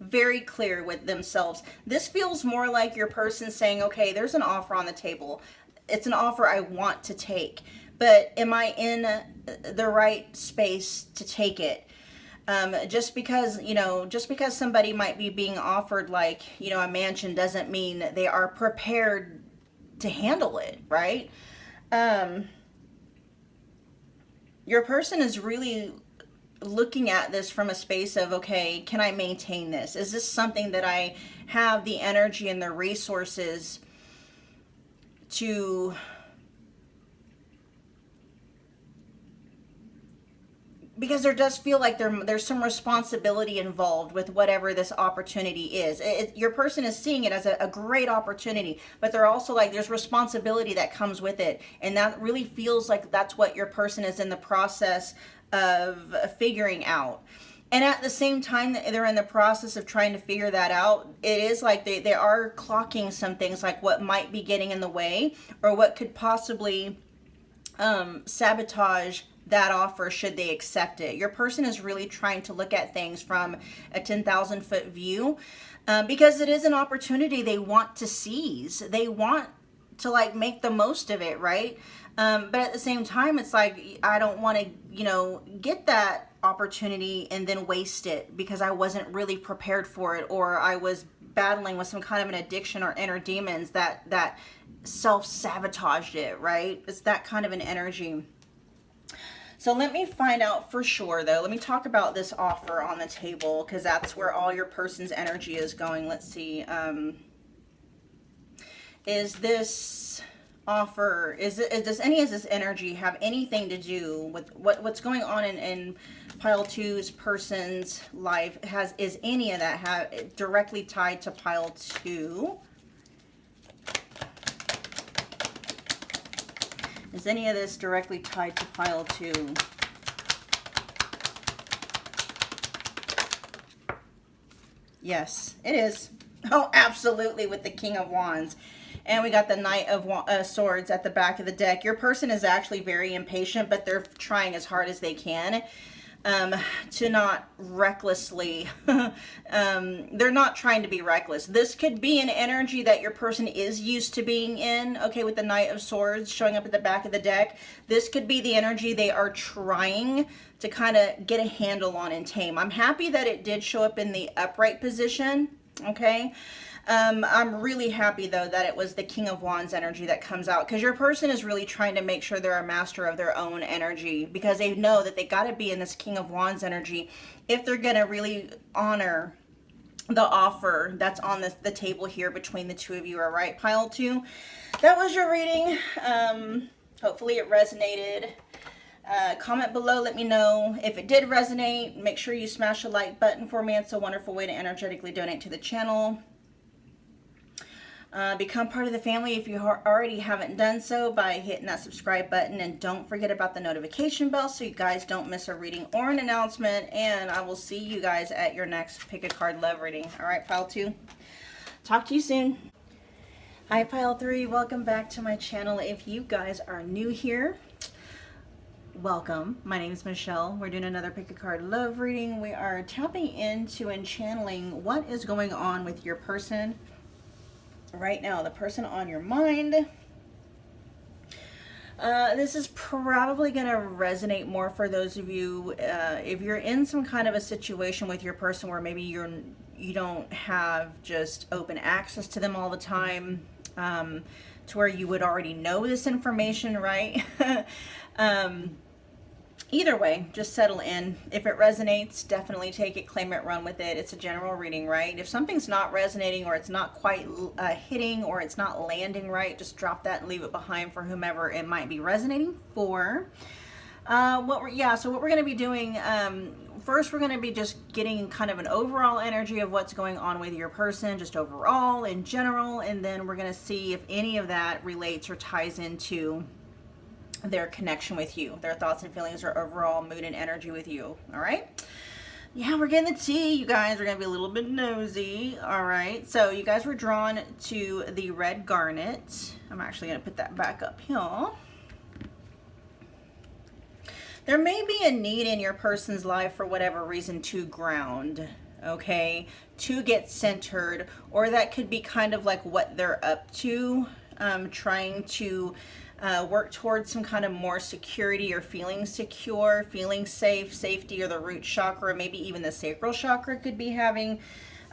very clear with themselves. This feels more like your person saying, okay, there's an offer on the table. It's an offer I want to take, but am I in the right space to take it? Just because, you know, just because somebody might be being offered, like, you know, a mansion doesn't mean they are prepared to handle it, right? Your person is really looking at this from a space of, okay, can I maintain this? Is this something that I have the energy and the resources to, because there does feel like there's some responsibility involved with whatever this opportunity is. Your person is seeing it as a great opportunity, but they're also like, there's responsibility that comes with it. And that really feels like that's what your person is in the process of figuring out. And at the same time that they're in the process of trying to figure that out, it is like they are clocking some things, like what might be getting in the way or what could possibly sabotage that offer should they accept it. Your person is really trying to look at things from a 10,000 foot view, because it is an opportunity they want to seize. They want to like make the most of it, right? But at the same time, it's like, I don't want to, you know, get that opportunity and then waste it because I wasn't really prepared for it, or I was battling with some kind of an addiction or inner demons that self-sabotaged it, right? It's that kind of an energy. So let me find out for sure, though. Let me talk about this offer on the table, because that's where all your person's energy is going. Let's see. Is this offer, does any of this energy have anything to do with what's going on in pile two's person's life? Is any of that directly tied to pile two? Is any of this directly tied to pile two? Yes, it is. Oh, absolutely, with the King of Wands. And we got the Knight of Swords at the back of the deck. Your person is actually very impatient, but they're trying as hard as they can to not recklessly, they're not trying to be reckless. This could be an energy that your person is used to being in, okay, with the Knight of Swords showing up at the back of the deck. This could be the energy they are trying to kind of get a handle on and tame. I'm happy that it did show up in the upright position, okay? I'm really happy, though, that it was the King of Wands energy that comes out, because your person is really trying to make sure they're a master of their own energy, because they know that they got to be in this King of Wands energy if they're going to really honor the offer that's on the table here between the two of you. All right, pile two. That was your reading. Hopefully it resonated. Comment below, let me know if it did resonate. Make sure you smash the like button for me. It's a wonderful way to energetically donate to the channel. Become part of the family if you already haven't done so by hitting that subscribe button, and don't forget about the notification bell so you guys don't miss a reading or an announcement. And I will see you guys at your next pick a card love reading. All right, pile two, talk to you soon. Hi, pile three, welcome back to my channel. If you guys are new here, welcome. My name is Michelle. We're doing another pick a card love reading. We are tapping into and channeling what is going on with your person right now, the person on your mind. This is probably going to resonate more for those of you if you're in some kind of a situation with your person where maybe you don't have just open access to them all the time, to where you would already know this information, right? either way, just settle in. If it resonates, definitely take it, claim it, run with it. It's a general reading, right? If something's not resonating, or it's not quite hitting, or it's not landing right, just drop that and leave it behind for whomever it might be resonating for. So what we're going to be doing, first we're going to be just getting kind of an overall energy of what's going on with your person, just overall in general, and then we're going to see if any of that relates or ties into their connection with you, their thoughts and feelings, or overall mood and energy with you. All right. Yeah, we're getting the tea, you guys. We're going to be a little bit nosy. All right. So you guys were drawn to the Red Garnet. I'm actually going to put that back up here. There may be a need in your person's life for whatever reason to ground, okay, to get centered, or that could be kind of like what they're up to, trying to work towards some kind of more security, or feeling secure, feeling safe, safety, or the root chakra, or maybe even the sacral chakra could be having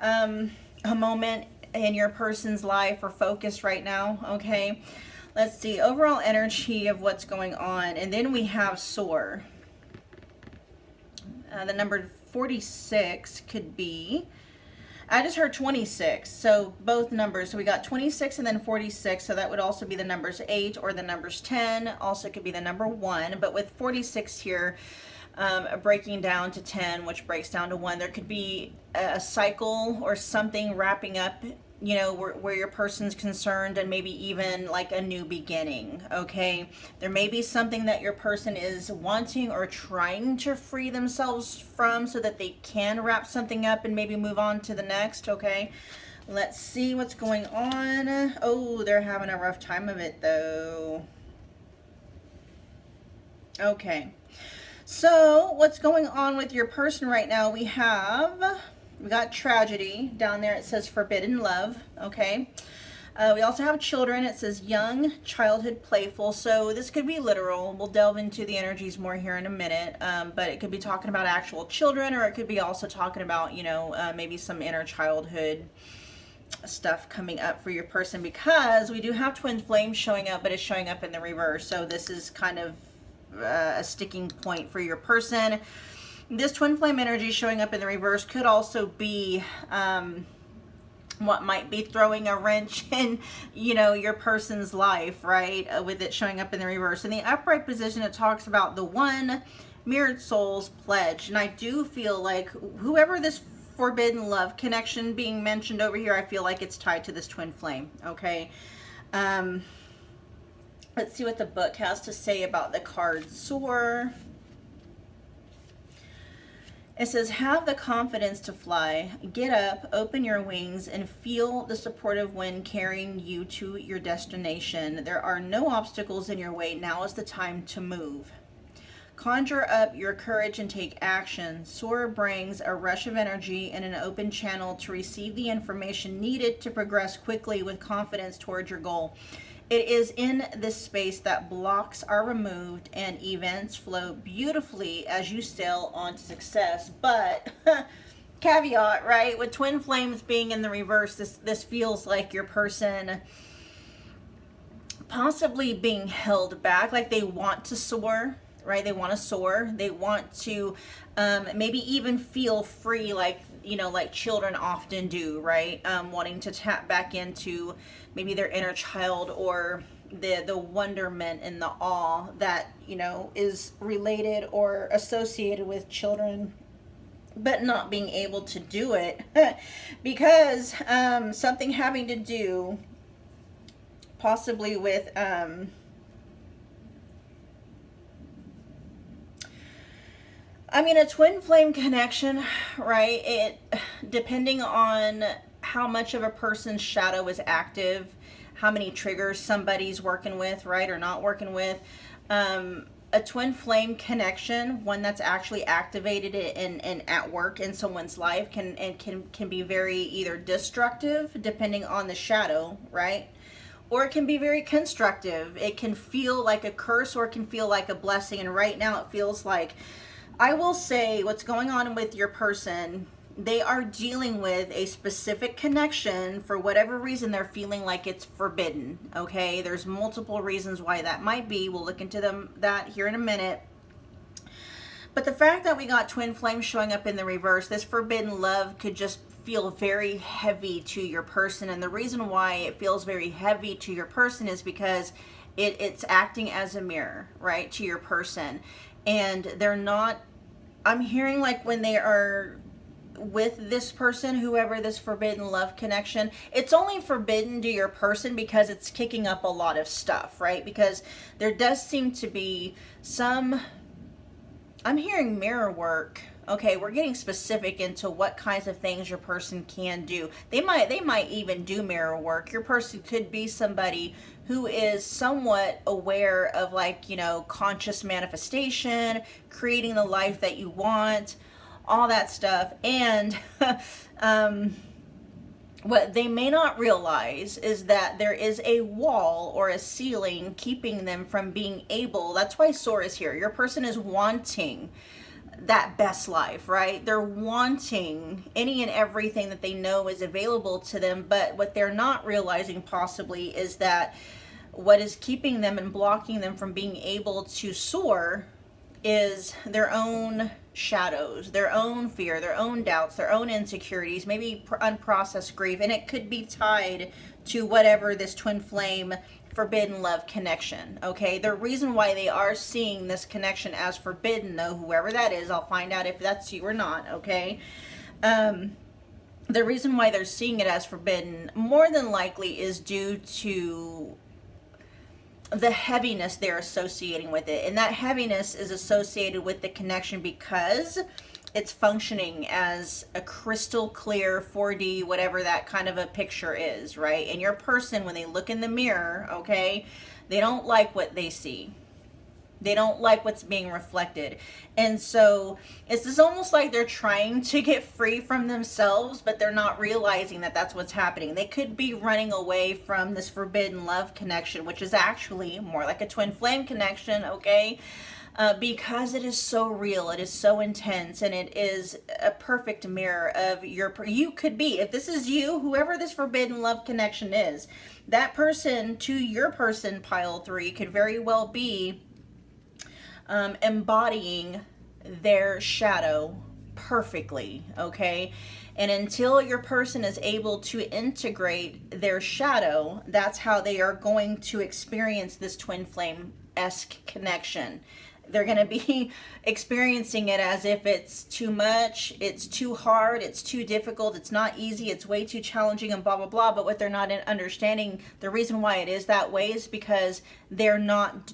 a moment in your person's life or focus right now, okay? Let's see, overall energy of what's going on. And then we have soar. The number 46 could be, I just heard 26, so both numbers. So we got 26 and then 46, so that would also be the numbers 8 or the numbers 10. Also could be the number 1, but with 46 here, breaking down to 10, which breaks down to 1, there could be a cycle or something wrapping up, you know, where your person's concerned, and maybe even like a new beginning, okay? There may be something that your person is wanting or trying to free themselves from so that they can wrap something up and maybe move on to the next, okay? Let's see what's going on. Oh, they're having a rough time of it though. Okay. So what's going on with your person right now? We got tragedy down there. It says forbidden love. Okay. We also have children. It says young, childhood, playful. So this could be literal. We'll delve into the energies more here in a minute. But it could be talking about actual children, or it could be also talking about, you know, maybe some inner childhood stuff coming up for your person, because we do have twin flames showing up, but it's showing up in the reverse. So this is kind of a sticking point for your person. This twin flame energy showing up in the reverse could also be what might be throwing a wrench in, you know, your person's life, right? With it showing up in the reverse. In the upright position, it talks about the one mirrored souls pledge. And I do feel like whoever this forbidden love connection being mentioned over here, I feel like it's tied to this twin flame, okay? Let's see what the book has to say about the card soar. It says, have the confidence to fly. Get up, open your wings, and feel the supportive wind carrying you to your destination. There are no obstacles in your way. Now is the time to move. Conjure up your courage and take action. Soar brings a rush of energy and an open channel to receive the information needed to progress quickly with confidence toward your goal. It is in this space that blocks are removed and events flow beautifully as you sail on to success. But caveat, right? With twin flames being in the reverse, this feels like your person possibly being held back, like they want to soar, right? They want to soar. They want to maybe even feel free, like, you know, like children often do, right? Wanting to tap back into maybe their inner child, or the wonderment and the awe that, you know, is related or associated with children, but not being able to do it because something having to do possibly with I mean, a twin flame connection, right? It, depending on how much of a person's shadow is active, how many triggers somebody's working with, right, or not working with, a twin flame connection, one that's actually activated and at work in someone's life, can be very either destructive, depending on the shadow, right? Or it can be very constructive. It can feel like a curse, or it can feel like a blessing. And right now it feels like, I will say, what's going on with your person, they are dealing with a specific connection. For whatever reason, they're feeling like it's forbidden, okay? There's multiple reasons why that might be. We'll look into that here in a minute. But the fact that we got twin flames showing up in the reverse, this forbidden love could just feel very heavy to your person. And the reason why it feels very heavy to your person is because it's acting as a mirror, right, to your person. And they're not, I'm hearing like when they are with this person, whoever this forbidden love connection, it's only forbidden to your person because it's kicking up a lot of stuff, right? Because there does seem to be some, I'm hearing mirror work. Okay, we're getting specific into what kinds of things your person can do. They might even do mirror work. Your person could be somebody who is somewhat aware of, like, you know, conscious manifestation, creating the life that you want, all that stuff. And what they may not realize is that there is a wall or a ceiling keeping them from being able, that's why Soar is here. Your person is wanting that best life, right? They're wanting any and everything that they know is available to them, but what they're not realizing possibly is that what is keeping them and blocking them from being able to soar is their own shadows, their own fear, their own doubts, their own insecurities, maybe unprocessed grief, and it could be tied to whatever this twin flame forbidden love connection. Okay, the reason why they are seeing this connection as forbidden, though, whoever that is, I'll find out if that's you or not. Okay, the reason why they're seeing it as forbidden more than likely is due to the heaviness they're associating with it, and that heaviness is associated with the connection because it's functioning as a crystal clear 4D, whatever that kind of a picture is, right? And your person, when they look in the mirror, okay, they don't like what they see. They don't like what's being reflected. And so it's just almost like they're trying to get free from themselves, but they're not realizing that that's what's happening. They could be running away from this forbidden love connection, which is actually more like a twin flame connection, okay? Because it is so real, it is so intense, and it is a perfect mirror of you could be, if this is you, whoever this forbidden love connection is, that person to your person, pile 3, could very well be embodying their shadow perfectly, okay? And until your person is able to integrate their shadow, that's how they are going to experience this twin flame-esque connection. They're going to be experiencing it as if it's too much, it's too hard, it's too difficult, it's not easy, it's way too challenging, and blah, blah, blah. But what they're not understanding, the reason why it is that way is because they're not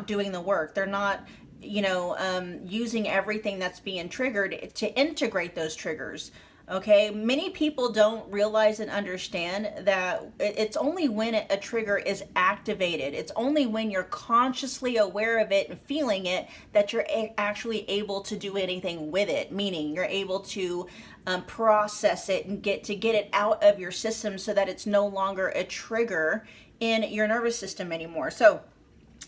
doing the work. They're not, you know, using everything that's being triggered to integrate those triggers. Okay, many people don't realize and understand that it's only when a trigger is activated, it's only when you're consciously aware of it and feeling it that you're actually able to do anything with it, meaning you're able to process it and get it out of your system so that it's no longer a trigger in your nervous system anymore. So,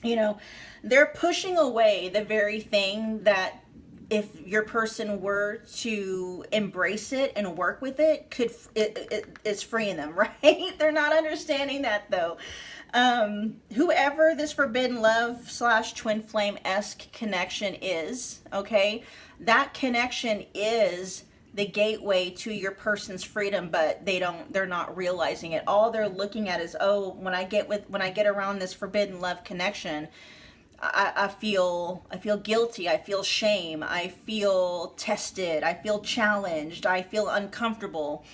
you know, they're pushing away the very thing that, if your person were to embrace it and work with it, it's freeing them, right? They're not understanding that, though. Whoever this forbidden love / twin flame-esque connection is, okay, that connection is the gateway to your person's freedom, but they're not realizing it. All they're looking at is, oh, when I get around this forbidden love connection, I feel guilty, I feel shame, I feel tested, I feel challenged, I feel uncomfortable.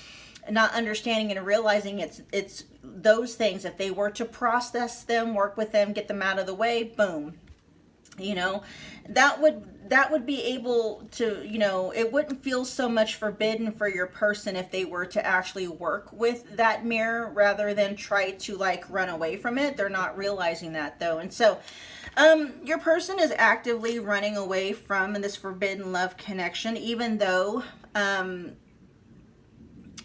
Not understanding and realizing it's those things, if they were to process them, work with them, get them out of the way, boom. You know, that would be able to, you know, it wouldn't feel so much forbidden for your person if they were to actually work with that mirror rather than try to like run away from it. They're not realizing that, though. And so your person is actively running away from this forbidden love connection, even though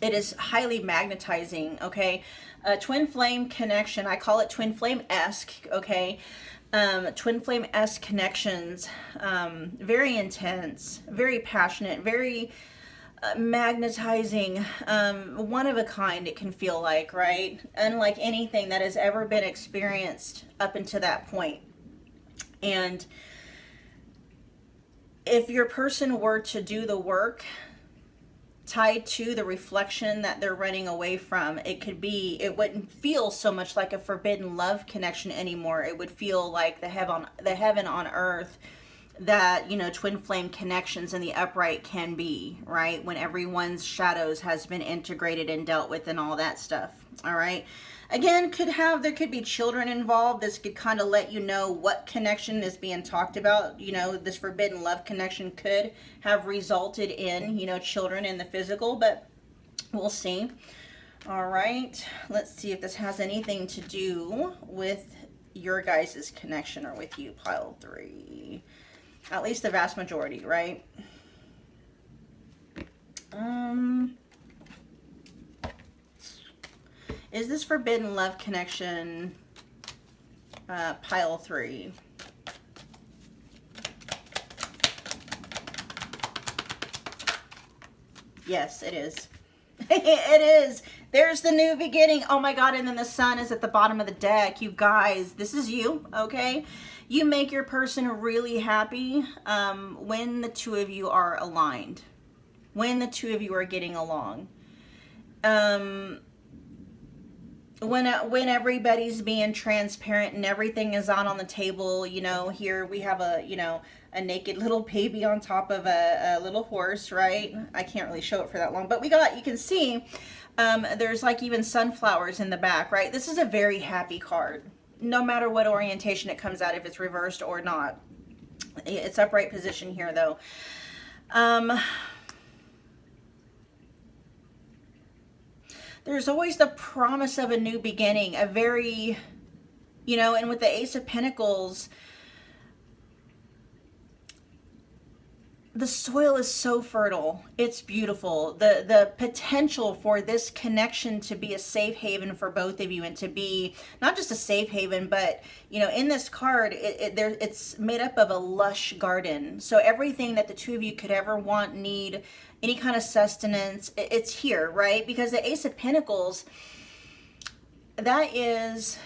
it is highly magnetizing, okay? A twin flame connection, I call it twin flame-esque, okay? Twin flame-esque connections, very intense, very passionate, very magnetizing, one of a kind it can feel like, right? Unlike anything that has ever been experienced up until that point. And if your person were to do the work tied to the reflection that they're running away from, it wouldn't feel so much like a forbidden love connection anymore. It would feel like the heaven on earth that, you know, twin flame connections in the upright can be, right? When everyone's shadows has been integrated and dealt with and all that stuff. All right. Again, there could be children involved. This could kind of let you know what connection is being talked about. You know, this forbidden love connection could have resulted in, you know, children in the physical, but we'll see. All right, let's see if this has anything to do with your guys' connection or with you, pile 3. At least the vast majority, right? Is this forbidden love connection pile 3? Yes, it is. It is. There's the new beginning. Oh my God. And then the sun is at the bottom of the deck. You guys, this is you, okay? You make your person really happy when the two of you are aligned, when the two of you are getting along. When everybody's being transparent and everything is on the table, you know, here we have a naked little baby on top of a little horse, right? I can't really show it for that long, but you can see, there's like even sunflowers in the back, right? This is a very happy card, no matter what orientation it comes out, if it's reversed or not. It's upright position here though. There's always the promise of a new beginning, a very, you know, and with the Ace of Pentacles, the soil is so fertile. It's beautiful. The potential for this connection to be a safe haven for both of you, and to be not just a safe haven, but, you know, in this card, it's made up of a lush garden. So everything that the two of you could ever want, need, any kind of sustenance, it's here, right? Because the Ace of Pentacles, that is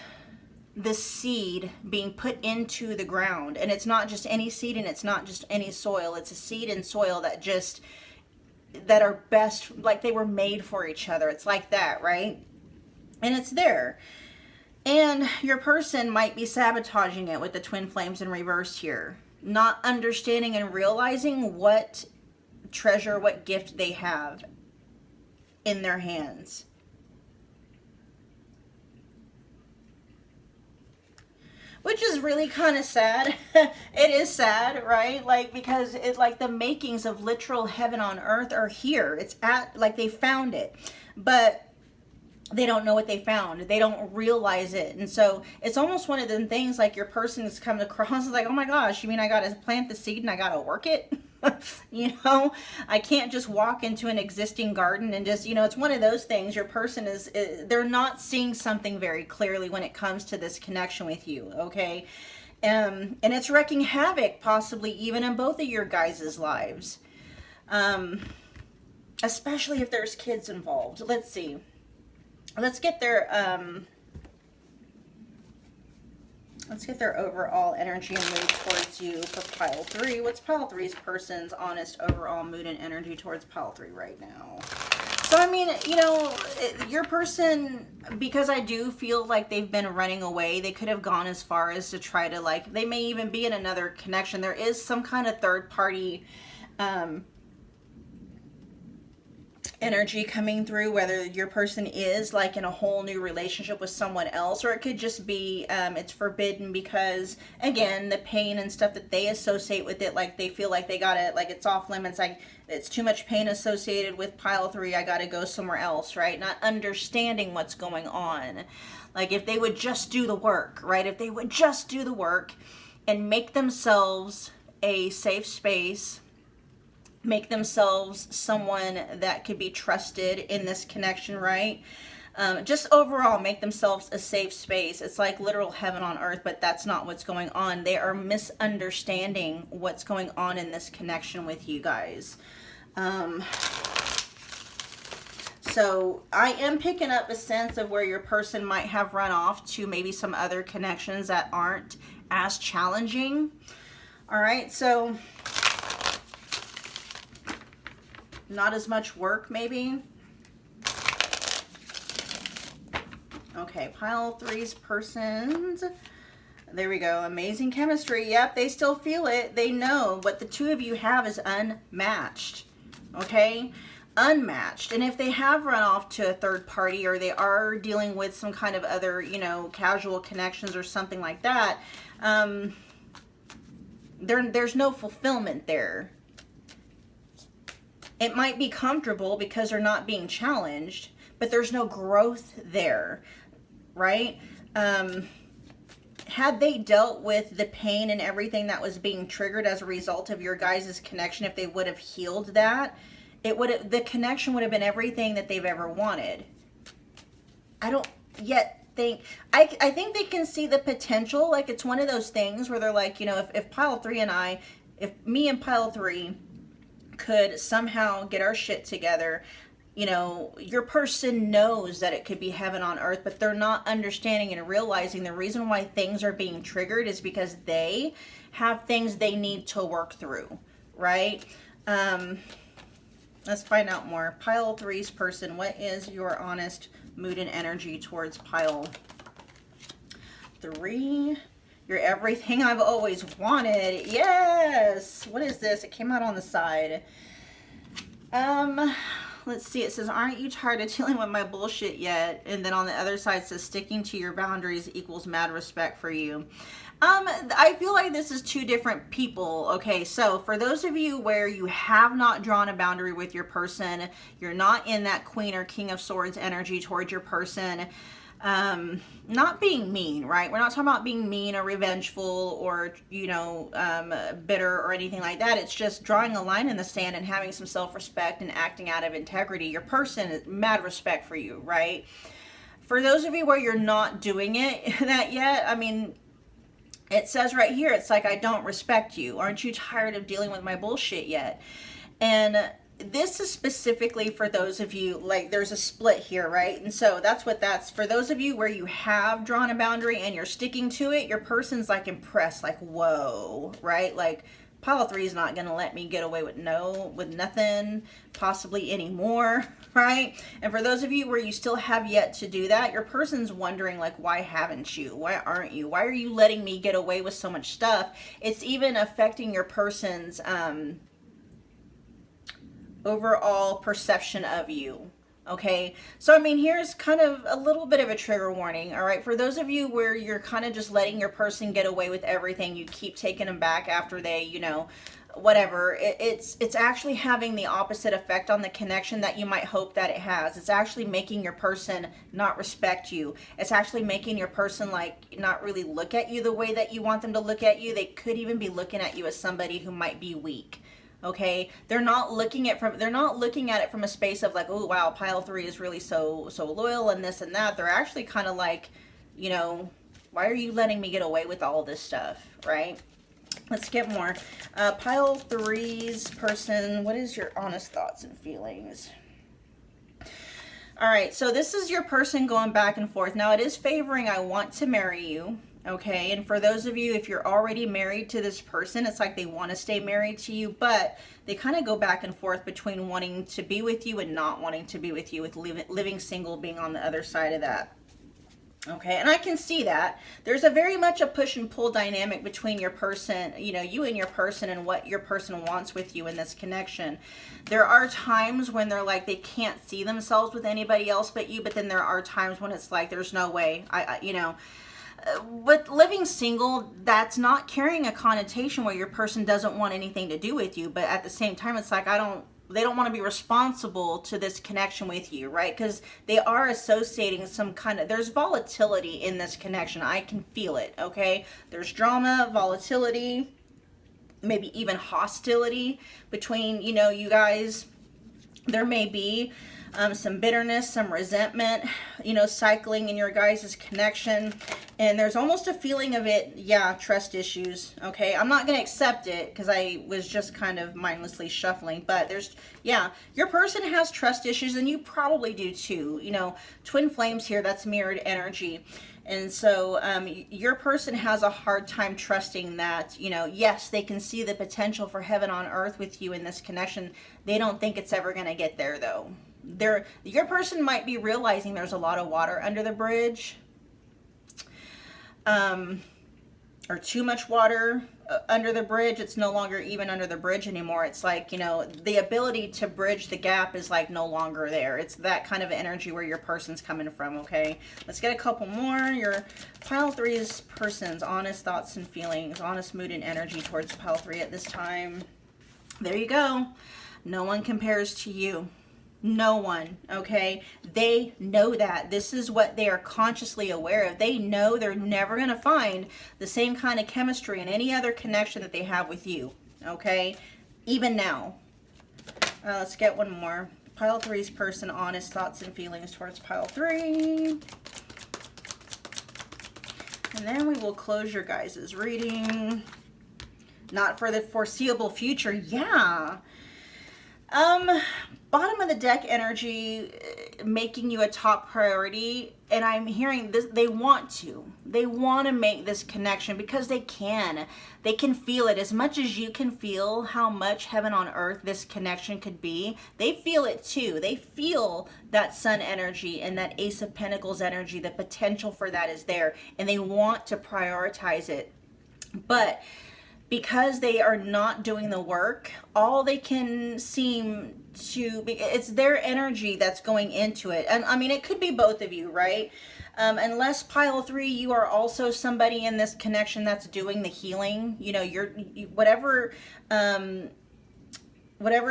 the seed being put into the ground. And it's not just any seed, and it's not just any soil. It's a seed and soil that are best, like they were made for each other. It's like that, right? And it's there. And your person might be sabotaging it with the twin flames in reverse here, not understanding and realizing what treasure, what gift they have in their hands. Which is really kind of sad. It is sad, right? Like, because it's like the makings of literal heaven on earth are here. It's like they found it, but they don't know what they found. They don't realize it. And so it's almost one of them things, like your person is coming across, is like, oh my gosh, you mean I got to plant the seed and I got to work it? You know, I can't just walk into an existing garden and just, you know, it's one of those things. Your person they're not seeing something very clearly when it comes to this connection with you, okay? And it's wreaking havoc, possibly even in both of your guys' lives. Especially if there's kids involved. Let's see. Let's get their overall energy and mood towards you for pile 3. What's pile 3's person's honest overall mood and energy towards pile 3 right now? So, I mean, you know, your person, because I do feel like they've been running away, they could have gone as far as to try to, like, they may even be in another connection. There is some kind of third party energy coming through, whether your person is like in a whole new relationship with someone else, or it could just be it's forbidden because, again, the pain and stuff that they associate with it, like they feel like they gotta, like it's off limits, like it's too much pain associated with pile 3, I gotta go somewhere else, right? Not understanding what's going on. Like if they would just do the work, right? If they would just do the work and make themselves a safe space, make themselves someone that could be trusted in this connection, right? Just overall make themselves a safe space. It's like literal heaven on earth, but that's not what's going on. They are misunderstanding what's going on in this connection with you guys. So I am picking up a sense of where your person might have run off to maybe some other connections that aren't as challenging. All right, so not as much work maybe. Okay, pile three's persons. There we go. Amazing chemistry. Yep, they still feel it. They know what the two of you have is unmatched. Okay? Unmatched. And if they have run off to a third party, or they are dealing with some kind of other, you know, casual connections or something like that, there's no fulfillment there. It might be comfortable because they're not being challenged, but there's no growth there, right? Had they dealt with the pain and everything that was being triggered as a result of your guys' connection, if they would have healed that, the connection would have been everything that they've ever wanted. I don't yet think, I think they can see the potential. Like, it's one of those things where they're like, you know, if pile three and if me and pile three could somehow get our shit together, you know, your person knows that it could be heaven on earth, but they're not understanding and realizing the reason why things are being triggered is because they have things they need to work through, right? Let's find out more. Pile three's person, what is your honest mood and energy towards pile three? You're everything I've always wanted. Yes! What is this? It came out on the side. Let's see. It says, aren't you tired of dealing with my bullshit yet? And then on the other side it says, sticking to your boundaries equals mad respect for you. I feel like this is two different people. Okay, so for those of you where you have not drawn a boundary with your person, you're not in that Queen or King of Swords energy towards your person, not being mean, right? We're not talking about being mean or revengeful or, you know, bitter or anything like that. It's just drawing a line in the sand and having some self-respect and acting out of integrity. Your person is mad respect for you, right? For those of you where you're not doing that yet, I mean, it says right here, it's like, I don't respect you. Aren't you tired of dealing with my bullshit yet? And this is specifically for those of you, like, there's a split here, right? And so that's for those of you where you have drawn a boundary and you're sticking to it, your person's like impressed, like, whoa, right? Like, pile three is not going to let me get away with nothing, possibly anymore, right? And for those of you where you still have yet to do that, your person's wondering, like, why haven't you? Why aren't you? Why are you letting me get away with so much stuff? It's even affecting your person's, overall perception of you. Okay, so I mean, here's kind of a little bit of a trigger warning. All right, for those of you where you're kind of just letting your person get away with everything, you keep taking them back after they, you know, whatever, it's actually having the opposite effect on the connection that you might hope that it has. It's actually making your person not respect you. It's actually making your person, like, not really look at you the way that you want them to look at you. They could even be looking at you as somebody who might be weak. Okay, they're not looking at it from a space of like, oh wow, pile three is really so loyal and this and that. They're actually kind of like, you know, why are you letting me get away with all this stuff, right? Let's get more. Pile three's person, what is your honest thoughts and feelings? All right, so this is your person going back and forth. Now it is favoring, I want to marry you. Okay, and for those of you, if you're already married to this person, it's like they want to stay married to you, but they kind of go back and forth between wanting to be with you and not wanting to be with you, with living single being on the other side of that. Okay, and I can see that. There's a very much a push and pull dynamic between your person, you know, you and your person, and what your person wants with you in this connection. There are times when they're like, they can't see themselves with anybody else but you, but then there are times when it's like, there's no way, you know. With living single, that's not carrying a connotation where your person doesn't want anything to do with you, but at the same time, it's like, they don't want to be responsible to this connection with you, right? Because they are associating some kind of, there's volatility in this connection. I can feel it, okay? There's drama, volatility, maybe even hostility between, you know, you guys. There may be some bitterness, some resentment, you know, cycling in your guys' connection. And there's almost a feeling of it, yeah, trust issues, okay? I'm not going to accept it because I was just kind of mindlessly shuffling. But there's, yeah, your person has trust issues, and you probably do too. You know, twin flames here, that's mirrored energy. And so your person has a hard time trusting that, you know, yes, they can see the potential for heaven on earth with you in this connection. They don't think it's ever going to get there, though. Your person might be realizing there's a lot of water under the bridge, or too much water under the bridge. It's no longer even under the bridge anymore. It's like, you know, the ability to bridge the gap is like no longer there. It's that kind of energy where your person's coming from, okay? Let's get a couple more. Your pile 3's person's honest thoughts and feelings, honest mood and energy towards pile 3 at this time. There you go. No one compares to you. No one, okay? They know that. This is what they are consciously aware of. They know they're never going to find the same kind of chemistry in any other connection that they have with you, okay? Even now. Let's get one more. Pile 3's person, honest thoughts and feelings towards pile 3. And then we will close your guys' reading. Not for the foreseeable future. Yeah. Bottom of the deck energy, making you a top priority, and I'm hearing this, they want to make this connection because they can feel it as much as you can feel how much heaven on earth this connection could be. They feel it too. They feel that sun energy and that Ace of Pentacles energy. The potential for that is there, and they want to prioritize it, but because they are not doing the work, all they can seem to be, it's their energy that's going into it. And I mean, it could be both of you, right? Unless pile 3, you are also somebody in this connection that's doing the healing. You know, whatever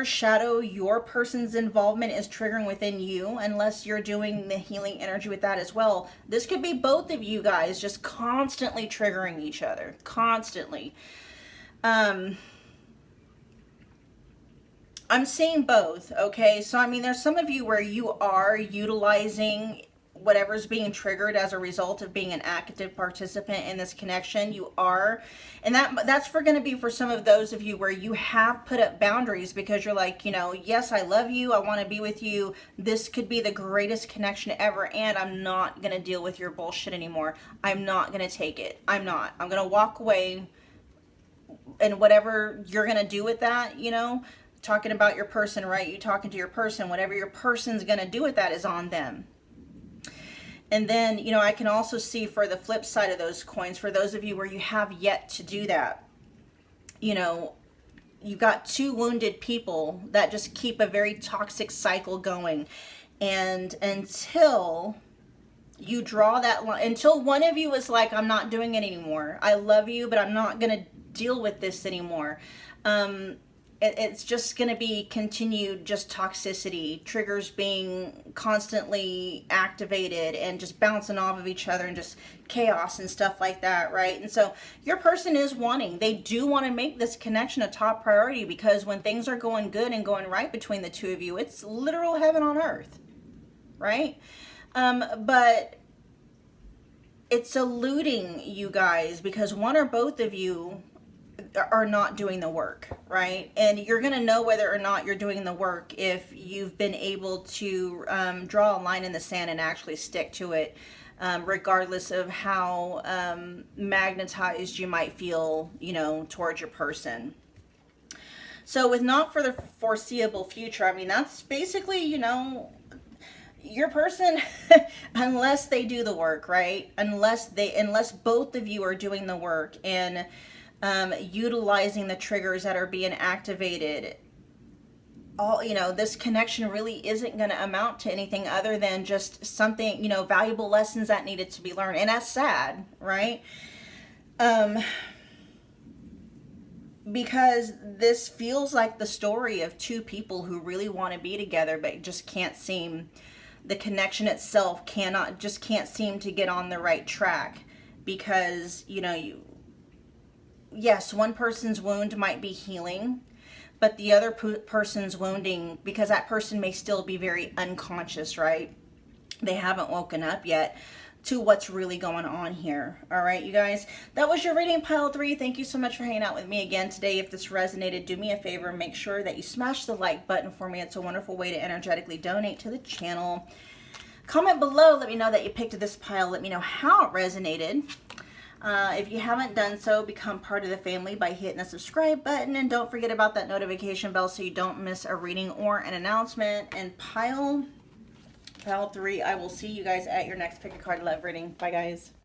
shadow your person's involvement is triggering within you, unless you're doing the healing energy with that as well. This could be both of you guys just constantly triggering each other, constantly. I'm seeing both, okay? So, I mean, there's some of you where you are utilizing whatever's being triggered as a result of being an active participant in this connection. You are. And that's going to be for some of those of you where you have put up boundaries because you're like, you know, yes, I love you. I want to be with you. This could be the greatest connection ever. And I'm not going to deal with your bullshit anymore. I'm not going to take it. I'm not. I'm going to walk away. And whatever you're going to do with that, you know, talking about your person, right? You talking to your person, whatever your person's going to do with that is on them. And then, you know, I can also see for the flip side of those coins, for those of you where you have yet to do that, you know, you've got 2 wounded people that just keep a very toxic cycle going. And until you draw that line, until one of you is like, I'm not doing it anymore. I love you, but I'm not going to deal with this anymore. It's just going to be continued just toxicity, triggers being constantly activated and just bouncing off of each other and just chaos and stuff like that, right? And so your person is they do want to make this connection a top priority because when things are going good and going right between the two of you, it's literal heaven on earth, right? But it's eluding you guys because one or both of you are not doing the work, right? And you're going to know whether or not you're doing the work if you've been able to draw a line in the sand and actually stick to it, regardless of how magnetized you might feel, you know, towards your person. So with not for the foreseeable future, I mean, that's basically, you know, your person, unless they do the work, right? Unless both of you are doing the work and utilizing the triggers that are being activated, you know, this connection really isn't going to amount to anything other than just something, you know, valuable lessons that needed to be learned. And that's sad, right? Because this feels like the story of 2 people who really want to be together, but just can't seem, the connection itself can't seem to get on the right track because, you know, yes, one person's wound might be healing, but the other person's wounding, because that person may still be very unconscious, right? They haven't woken up yet to what's really going on here. All right, you guys, that was your reading, pile 3. Thank you so much for hanging out with me again today. If this resonated, do me a favor, make sure that you smash the like button for me. It's a wonderful way to energetically donate to the channel. Comment below, let me know that you picked this pile. Let me know how it resonated. If you haven't done so, become part of the family by hitting the subscribe button, and don't forget about that notification bell so you don't miss a reading or an announcement. And pile 3, I will see you guys at your next Pick a Card Love reading. Bye, guys.